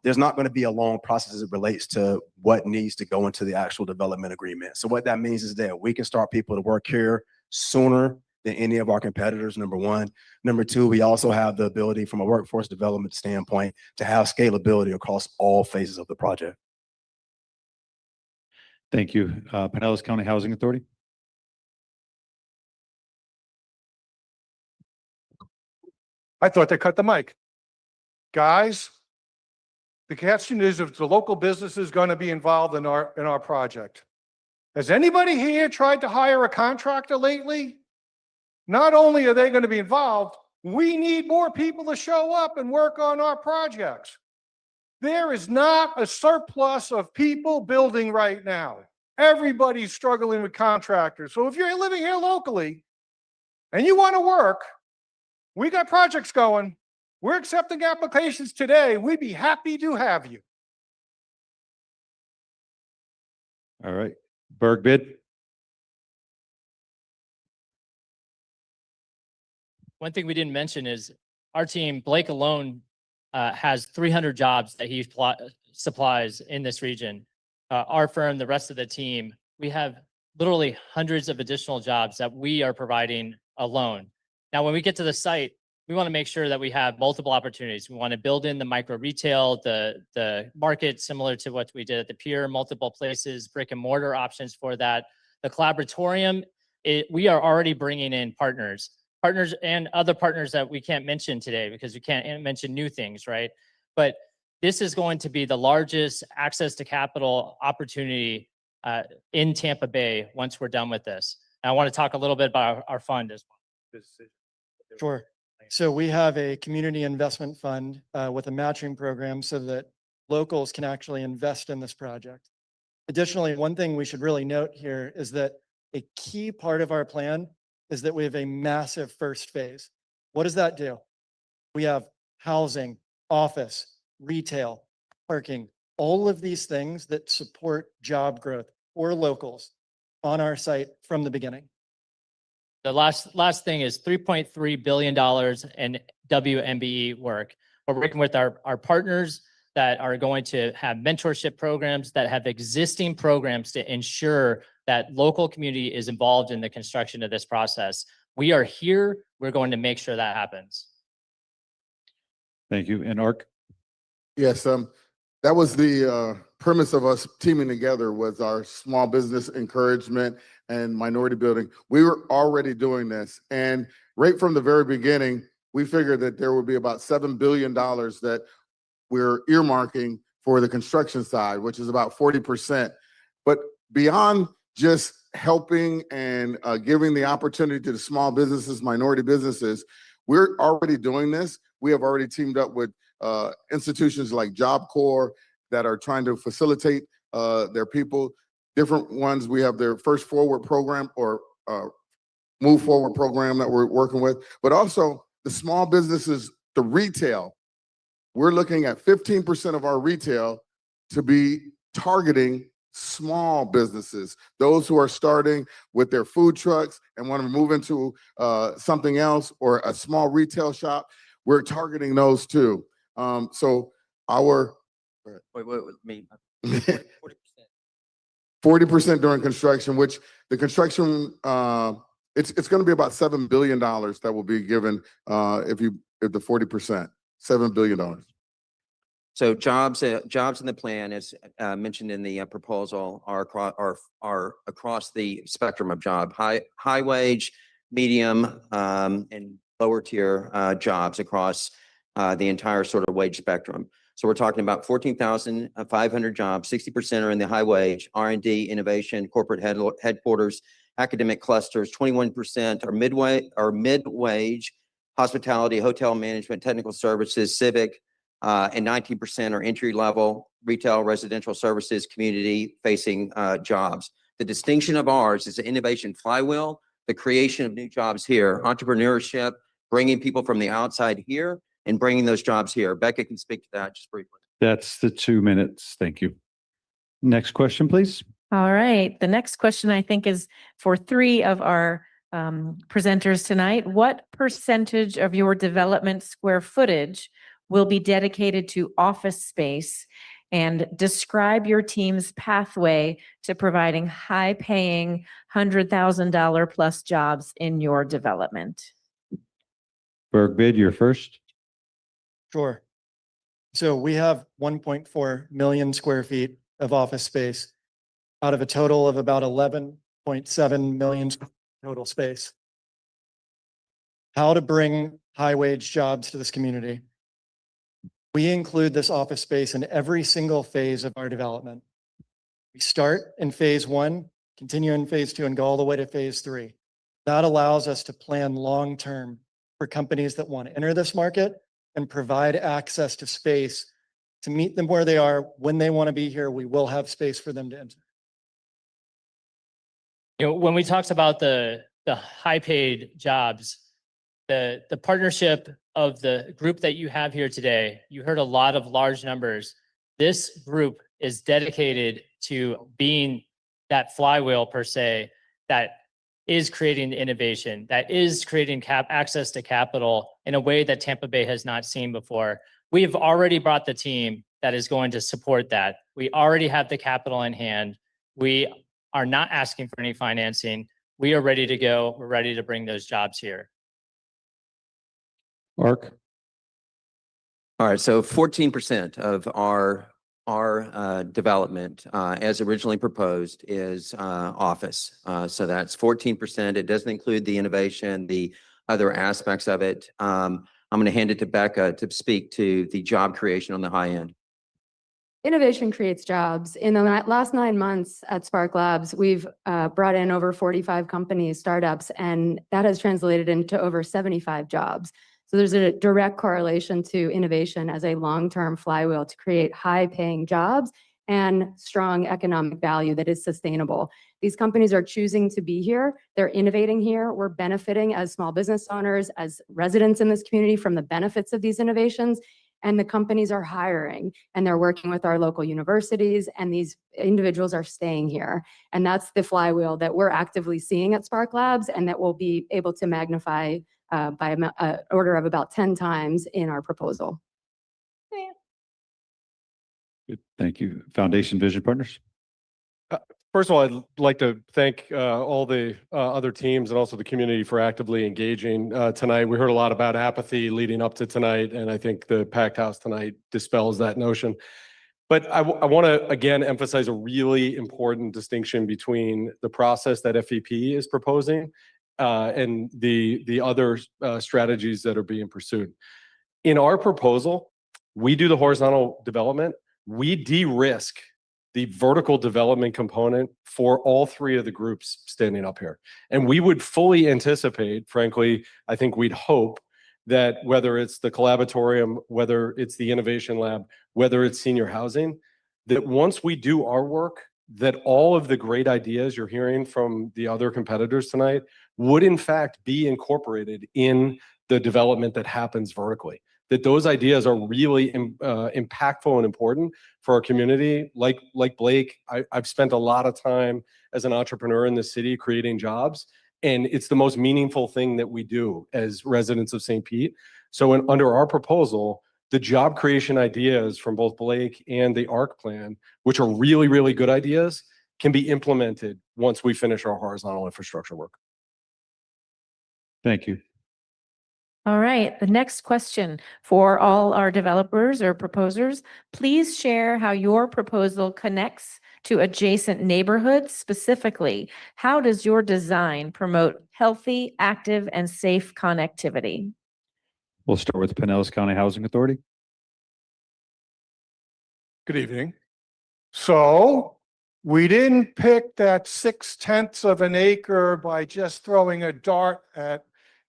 there's not going to be a long process as it relates to what needs to go into the actual development agreement. So what that means is that we can start people to work here sooner than any of our competitors, number one. Number two, we also have the ability from a workforce development standpoint to have scalability across all phases of the project. Thank you. Pinellas County Housing Authority. I thought they cut the mic. Guys, the question is if the local business is going to be involved in our project. Has anybody here tried to hire a contractor lately? Not only are they going to be involved, We need more people to show up and work on our projects. There is not a surplus of people building right now. Everybody's struggling with contractors. So if you're living here locally and you want to work, we got projects going. We're accepting applications today. We'd be happy to have you. All right. Berg bid. One thing we didn't mention is our team, Blake alone, has 300 jobs that he supplies in this region. Our firm, the rest of the team, we have literally hundreds of additional jobs that we are providing alone. Now, when we get to the site, we want to make sure that we have multiple opportunities. We want to build in the micro retail, the market, similar to what we did at the pier, multiple places, brick and mortar options for that. The collaboratorium, we are already bringing in partners and other partners that we can't mention today because we can't mention new things, right? But this is going to be the largest access to capital opportunity in Tampa Bay once we're done with this. And I want to talk a little bit about our fund as well. Sure. So we have a community investment fund with a matching program so that locals can actually invest in this project. Additionally, one thing we should really note here is that a key part of our plan is that we have a massive first phase. What does that do? We have housing, office, retail, parking, all of these things that support job growth for locals on our site from the beginning. The last thing is $3.3 billion in WMBE work. We're working with our partners that are going to have mentorship programs that have existing programs to ensure that local community is involved in the construction of this process. We are here. We're going to make sure that happens. Thank you. And Ark? Yes, that was the premise of us teaming together was our small business encouragement and minority building. We were already doing this. And right from the very beginning, we figured that there would be about $7 billion that we're earmarking for the construction side, which is about 40%. But beyond just helping and giving the opportunity to the small businesses, minority businesses, we're already doing this. We have already teamed up with institutions like Job Corps that are trying to facilitate their people. Different ones, we have their First Forward program or Move Forward program that we're working with, but also the small businesses, the retail. We're looking at 15% of our retail to be targeting small businesses, those who are starting with their food trucks and want to move into something else or a small retail shop. We're targeting those too. So our Wait, me. 40% during construction, which the construction it's going to be about $7 billion that will be given if the 40%, $7 billion. So jobs in the plan, as mentioned in the proposal, are across the spectrum of job, high wage, medium, and lower tier jobs across the entire sort of wage spectrum. So we're talking about 14,500 jobs, 60% are in the high wage, R&D, innovation, corporate headquarters, academic clusters, 21% are mid-wage, hospitality, hotel management, technical services, civic, and 19% are entry-level, retail, residential services, community-facing jobs. The distinction of ours is the innovation flywheel, the creation of new jobs here, entrepreneurship, bringing people from the outside here, and bringing those jobs here. Becca can speak to that just briefly. That's the 2 minutes. Thank you. Next question, please. All right. The next question I think is for 3 of our presenters tonight. What percentage of your development square footage will be dedicated to office space? And describe your team's pathway to providing high-paying $100,000 plus jobs in your development. Berg bid, you're first. Sure. So we have 1.4 million square feet of office space out of a total of about 11.7 million total space. How to bring high wage jobs to this community? We include this office space in every single phase of our development. We start in phase 1, continue in phase 2, and go all the way to phase 3. That allows us to plan long-term for companies that want to enter this market and provide access to space to meet them where they are. When they want to be here, we will have space for them to enter. You know, when we talked about the high paid jobs, the partnership of the group that you have here today, you heard a lot of large numbers. This group is dedicated to being that flywheel per se, that is creating the innovation, that is creating access to capital in a way that Tampa Bay has not seen before. We have already brought the team that is going to support that. We already have the capital in hand. We are not asking for any financing. We are ready to go. We're ready to bring those jobs here. Mark? All right, so 14% of our development, as originally proposed, is office. So that's 14%. It doesn't include the innovation, the other aspects of it. I'm going to hand it to Becca to speak to the job creation on the high end. Innovation creates jobs. In the last 9 months at Spark Labs, we've brought in over 45 companies, startups, and that has translated into over 75 jobs. So there's a direct correlation to innovation as a long-term flywheel to create high-paying jobs and strong economic value that is sustainable. These companies are choosing to be here. They're innovating here. We're benefiting as small business owners, as residents in this community from the benefits of these innovations. And the companies are hiring and they're working with our local universities, and these individuals are staying here. And that's the flywheel that we're actively seeing at Spark Labs, and that we'll be able to magnify by an order of about 10 times in our proposal. Good. Thank you. Foundation Vision Partners. First of all, I'd like to thank all the other teams and also the community for actively engaging tonight. We heard a lot about apathy leading up to tonight, and I think the packed house tonight dispels that notion. But I want to again emphasize a really important distinction between the process that FEP is proposing and the other strategies that are being pursued. In our proposal, we do the horizontal development. We de-risk the vertical development component for all three of the groups standing up here. And we would fully anticipate, frankly, I think we'd hope that whether it's the Collaboratorium, whether it's the Innovation Lab, whether it's senior housing, that once we do our work, that all of the great ideas you're hearing from the other competitors tonight would in fact be incorporated in the development that happens vertically. That those ideas are really impactful and important for our community. Like Blake, I've spent a lot of time as an entrepreneur in the city creating jobs, and it's the most meaningful thing that we do as residents of St. Pete. So under our proposal, the job creation ideas from both Blake and the ARC plan, which are really, really good ideas, can be implemented once we finish our horizontal infrastructure work. Thank you. All right, the next question for all our developers or proposers, please share how your proposal connects to adjacent neighborhoods. Specifically, how does your design promote healthy, active, and safe connectivity? We'll start with the Pinellas County Housing Authority. Good evening. So we didn't pick that 0.6 of an acre by just throwing a dart at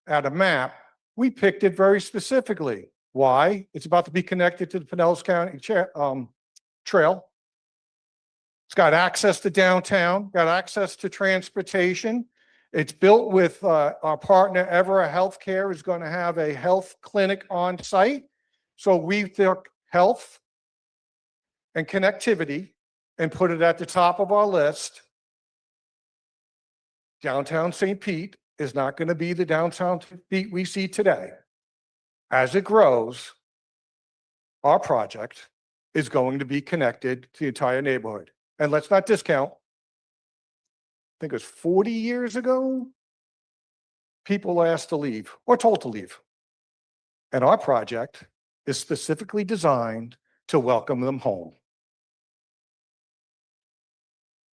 a map. We picked it very specifically. Why? It's about to be connected to the Pinellas County Trail. It's got access to downtown, got access to transportation. It's built with our partner, Evera Healthcare, is going to have a health clinic on site. So we took health and connectivity and put it at the top of our list. Downtown St. Pete is not going to be the downtown St. Pete we see today. As it grows, our project is going to be connected to the entire neighborhood. And let's not discount, I think it was 40 years ago, people were asked to leave or told to leave. And our project is specifically designed to welcome them home.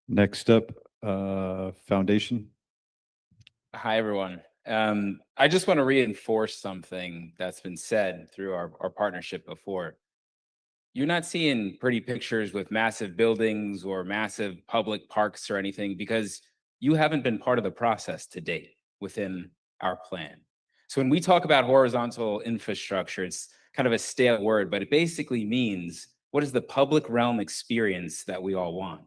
Next up, Foundation. Hi, everyone. I just want to reinforce something that's been said through our partnership before. You're not seeing pretty pictures with massive buildings or massive public parks or anything because you haven't been part of the process to date within our plan. So when we talk about horizontal infrastructure, it's kind of a stale word, but it basically means what is the public realm experience that we all want?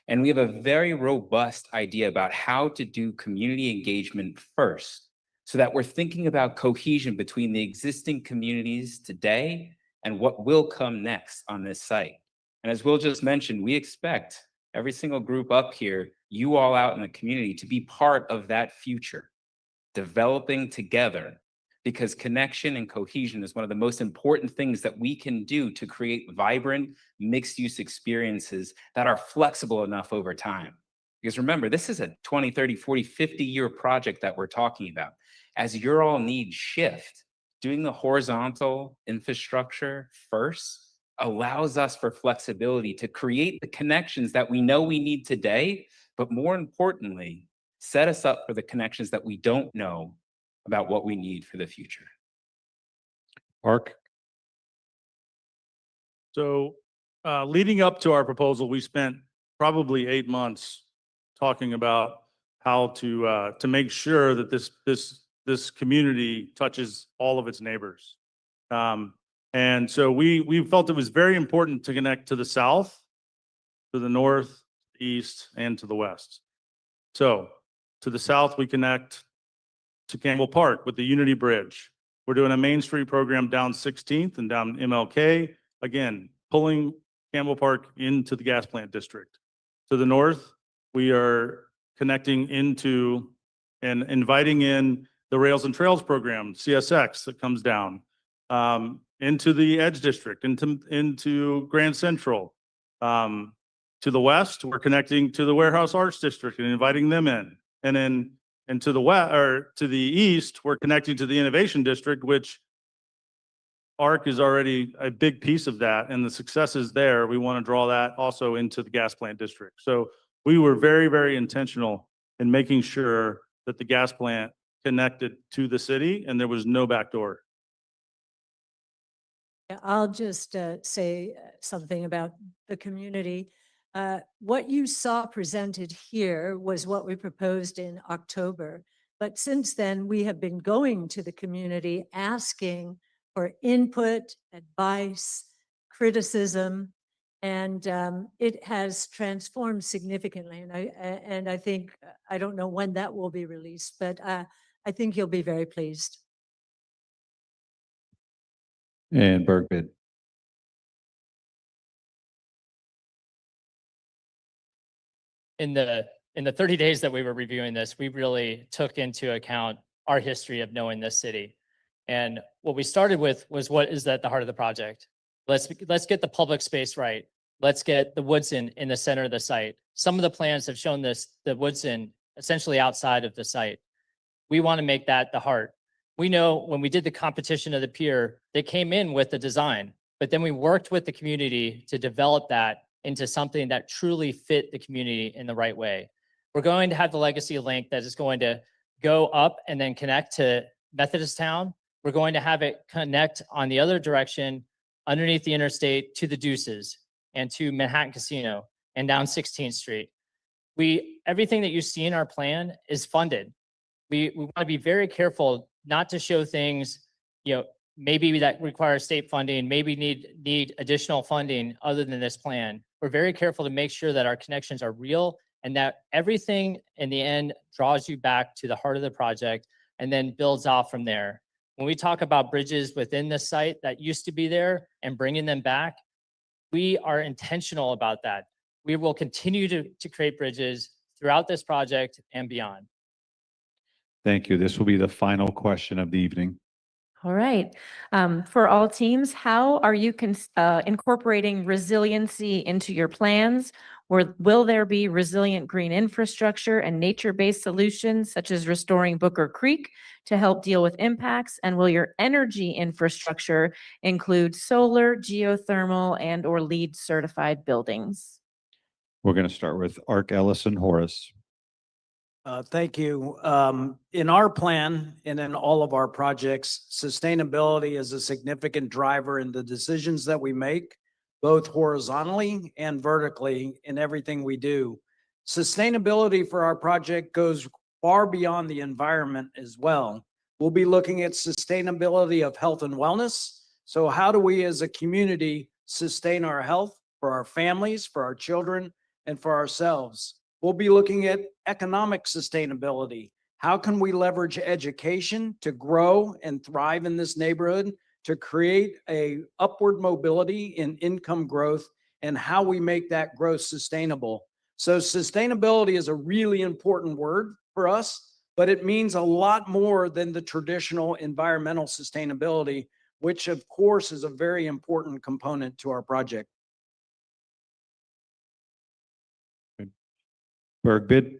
And we have a very robust idea about how to do community engagement first, so that we're thinking about cohesion between the existing communities today and what will come next on this site. And as Will just mentioned, we expect every single group up here, you all out in the community, to be part of that future, developing together, because connection and cohesion is one of the most important things that we can do to create vibrant mixed-use experiences that are flexible enough over time. Because remember, this is a 20, 30, 40, 50-year project that we're talking about. As your all needs shift, doing the horizontal infrastructure first allows us for flexibility to create the connections that we know we need today, but more importantly, set us up for the connections that we don't know about what we need for the future. Mark? So leading up to our proposal, we spent probably 8 months talking about how to make sure that this community touches all of its neighbors. And so we felt it was very important to connect to the south, to the north, east, and to the west. So to the south, we connect to Campbell Park with the Unity Bridge. We're doing a Main Street program down 16th and down MLK, again, pulling Campbell Park into the gas plant district. To the north, we are connecting into and inviting in the Rails and Trails program, CSX, that comes down into the Edge District, into Grand Central. To the west, we're connecting to the Warehouse Arts District and inviting them in. And to the west, or to the east, we're connecting to the Innovation District, which ARC is already a big piece of that, and the successes there, we want to draw that also into the gas plant district. So we were very, very intentional in making sure that the gas plant connected to the city and there was no backdoor. Yeah, I'll just say something about the community. What you saw presented here was what we proposed in October. But since then, we have been going to the community asking for input, advice, criticism, and it has transformed significantly. And I think, I don't know when that will be released, but I think you'll be very pleased. And Bergman. In the 30 days that we were reviewing this, we really took into account our history of knowing this city. And what we started with was what is at the heart of the project. Let's get the public space right. Let's get the Woodson in the center of the site. Some of the plans have shown this, the Woodson essentially outside of the site. We want to make that the heart. We know when we did the competition of the pier, they came in with the design, but then we worked with the community to develop that into something that truly fit the community in the right way. We're going to have the Legacy Link that is going to go up and then connect to Methodist Town. We're going to have it connect on the other direction underneath the interstate to the Deuces and to Manhattan Casino and down 16th Street. Everything that you see in our plan is funded. We want to be very careful not to show things, maybe that require state funding, maybe need additional funding other than this plan. We're very careful to make sure that our connections are real and that everything in the end draws you back to the heart of the project and then builds off from there. When we talk about bridges within the site that used to be there and bringing them back, we are intentional about that. We will continue to create bridges throughout this project and beyond. Thank you. This will be the final question of the evening. All right. For all teams, how are you incorporating resiliency into your plans? Will there be resilient green infrastructure and nature-based solutions such as restoring Booker Creek to help deal with impacts? And will your energy infrastructure include solar, geothermal, and/or LEED certified buildings? We're going to start with Ark Ellison Horace. Thank you. In our plan and in all of our projects, sustainability is a significant driver in the decisions that we make, both horizontally and vertically in everything we do. Sustainability for our project goes far beyond the environment as well. We'll be looking at sustainability of health and wellness. So how do we as a community sustain our health for our families, for our children, and for ourselves? We'll be looking at economic sustainability. How can we leverage education to grow and thrive in this neighborhood, to create a upward mobility in income growth, and how we make that growth sustainable? So sustainability is a really important word for us, but it means a lot more than the traditional environmental sustainability, which of course is a very important component to our project. Berg bid.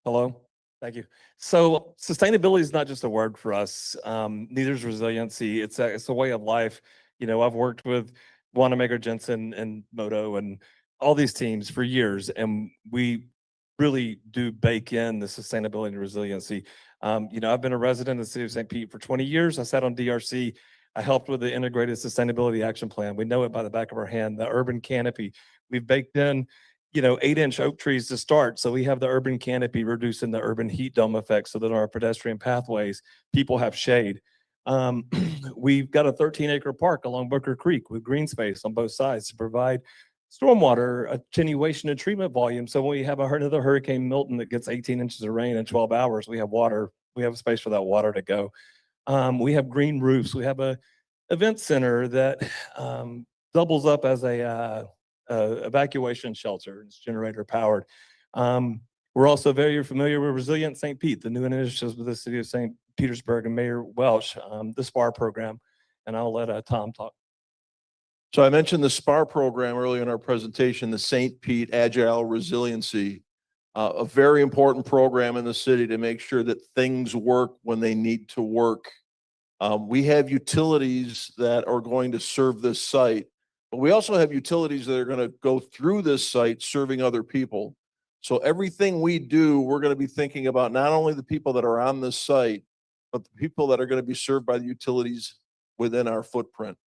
Hello, thank you. So sustainability is not just a word for us. Neither is resiliency. It's a way of life. You know, I've worked with Wanamaker, Jensen, and Moto, and all these teams for years, and we really do bake in the sustainability and resiliency. You know, I've been a resident of the city of St. Pete for 20 years. I sat on DRC. I helped with the integrated sustainability action plan. We know it by the back of our hand. The urban canopy. We've baked in, you know, 8-inch oak trees to start. So we have the urban canopy reducing the urban heat dome effect so that our pedestrian pathways, people have shade. We've got a 13-acre park along Booker Creek with green space on both sides to provide stormwater attenuation and treatment volume. So when we have another Hurricane Milton that gets 18 inches of rain in 12 hours, we have water. We have a space for that water to go. We have green roofs. We have a event center that doubles up as a evacuation shelter. It's generator powered. We're also very familiar with Resilient St. Pete, the new initiatives with the city of St. Petersburg and Mayor Welch, the SPAR program. And I'll let Tom talk. So I mentioned the SPAR program earlier in our presentation, the St. Pete Agile Resiliency, a very important program in the city to make sure that things work when they need to work. We have utilities that are going to serve this site, but we also have utilities that are going to go through this site serving other people. So everything we do, we're going to be thinking about not only the people that are on this site, but the people that are going to be served by the utilities within our footprint.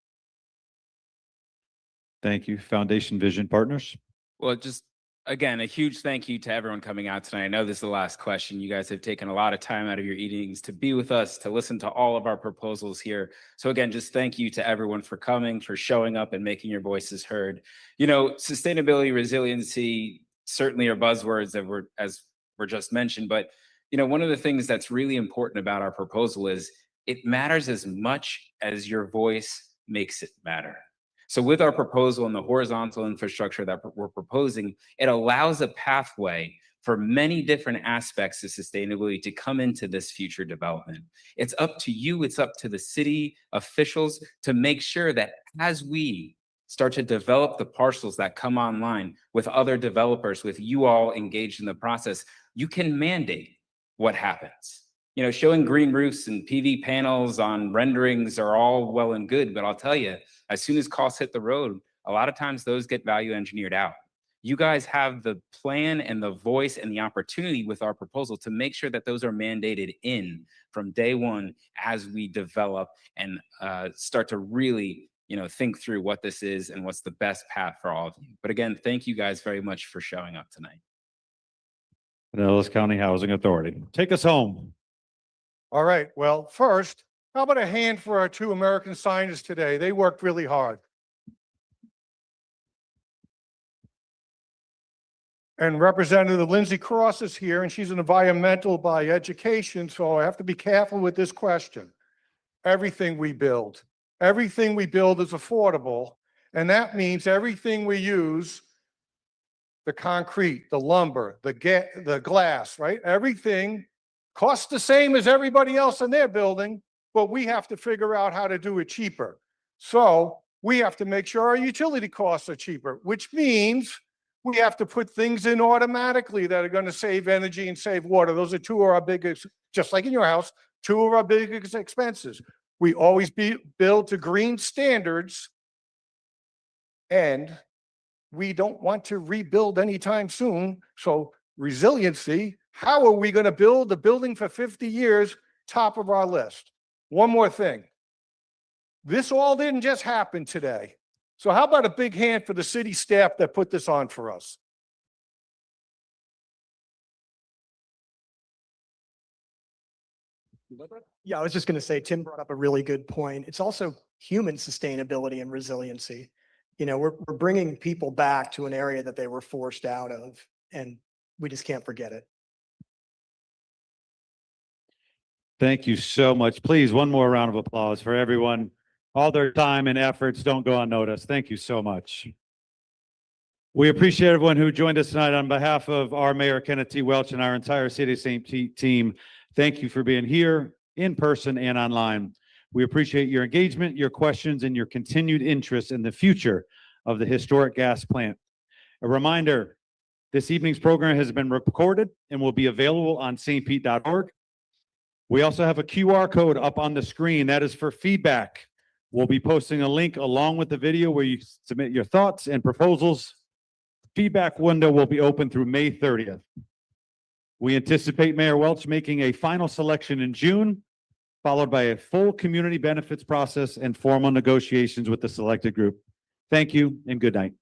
Thank you. Foundation Vision Partners. Well, just again, a huge thank you to everyone coming out tonight. I know this is the last question. You guys have taken a lot of time out of your evenings to be with us, to listen to all of our proposals here. So again, just thank you to everyone for coming, for showing up and making your voices heard. You know, sustainability, resiliency certainly are buzzwords that as were just mentioned, but you know, one of the things that's really important about our proposal is it matters as much as your voice makes it matter. So with our proposal and the horizontal infrastructure that we're proposing, it allows a pathway for many different aspects of sustainability to come into this future development. It's up to you, it's up to the city officials to make sure that as we start to develop the parcels that come online with other developers, with you all engaged in the process, you can mandate what happens. You know, showing green roofs and PV panels on renderings are all well and good, but I'll tell you, as soon as costs hit the road, a lot of times those get value engineered out. You guys have the plan and the voice and the opportunity with our proposal to make sure that those are mandated in from day one as we develop and start to really, you know, think through what this is and what's the best path for all of you. But again, thank you guys very much for showing up tonight. Pinellas County Housing Authority. Take us home. All right, well, first, how about a hand for our two American scientists today? They worked really hard. And Representative Lindsay Cross is here, and she's an environmental by education, so I have to be careful with this question. Everything we build is affordable, and that means everything we use, the concrete, the lumber, the glass, right? Everything costs the same as everybody else in their building, but we have to figure out how to do it cheaper. So we have to make sure our utility costs are cheaper, which means we have to put things in automatically that are going to save energy and save water. Those are two of our biggest, just like in your house, two of our biggest expenses. We always build to green standards, and we don't want to rebuild anytime soon. So resiliency, how are we going to build a building for 50 years? Top of our list. One more thing. This all didn't just happen today. So how about a big hand for the city staff that put this on for us? Yeah, I was just going to say, Tim brought up a really good point. It's also human sustainability and resiliency. You know, we're bringing people back to an area that they were forced out of, and we just can't forget it. Thank you so much. Please, one more round of applause for everyone. All their time and efforts don't go unnoticed. Thank you so much. We appreciate everyone who joined us tonight. On behalf of our Mayor Kenneth T. Welch and our entire City of St. Pete team, thank you for being here in person and online. We appreciate your engagement, your questions, and your continued interest in the future of the historic gas plant. A reminder, this evening's program has been recorded and will be available on stpete.org. We also have a QR code up on the screen. That is for feedback. We'll be posting a link along with the video where you submit your thoughts and proposals. Feedback window will be open through May 30th. We anticipate Mayor Welch making a final selection in June, followed by a full community benefits process and formal negotiations with the selected group. Thank you and good night.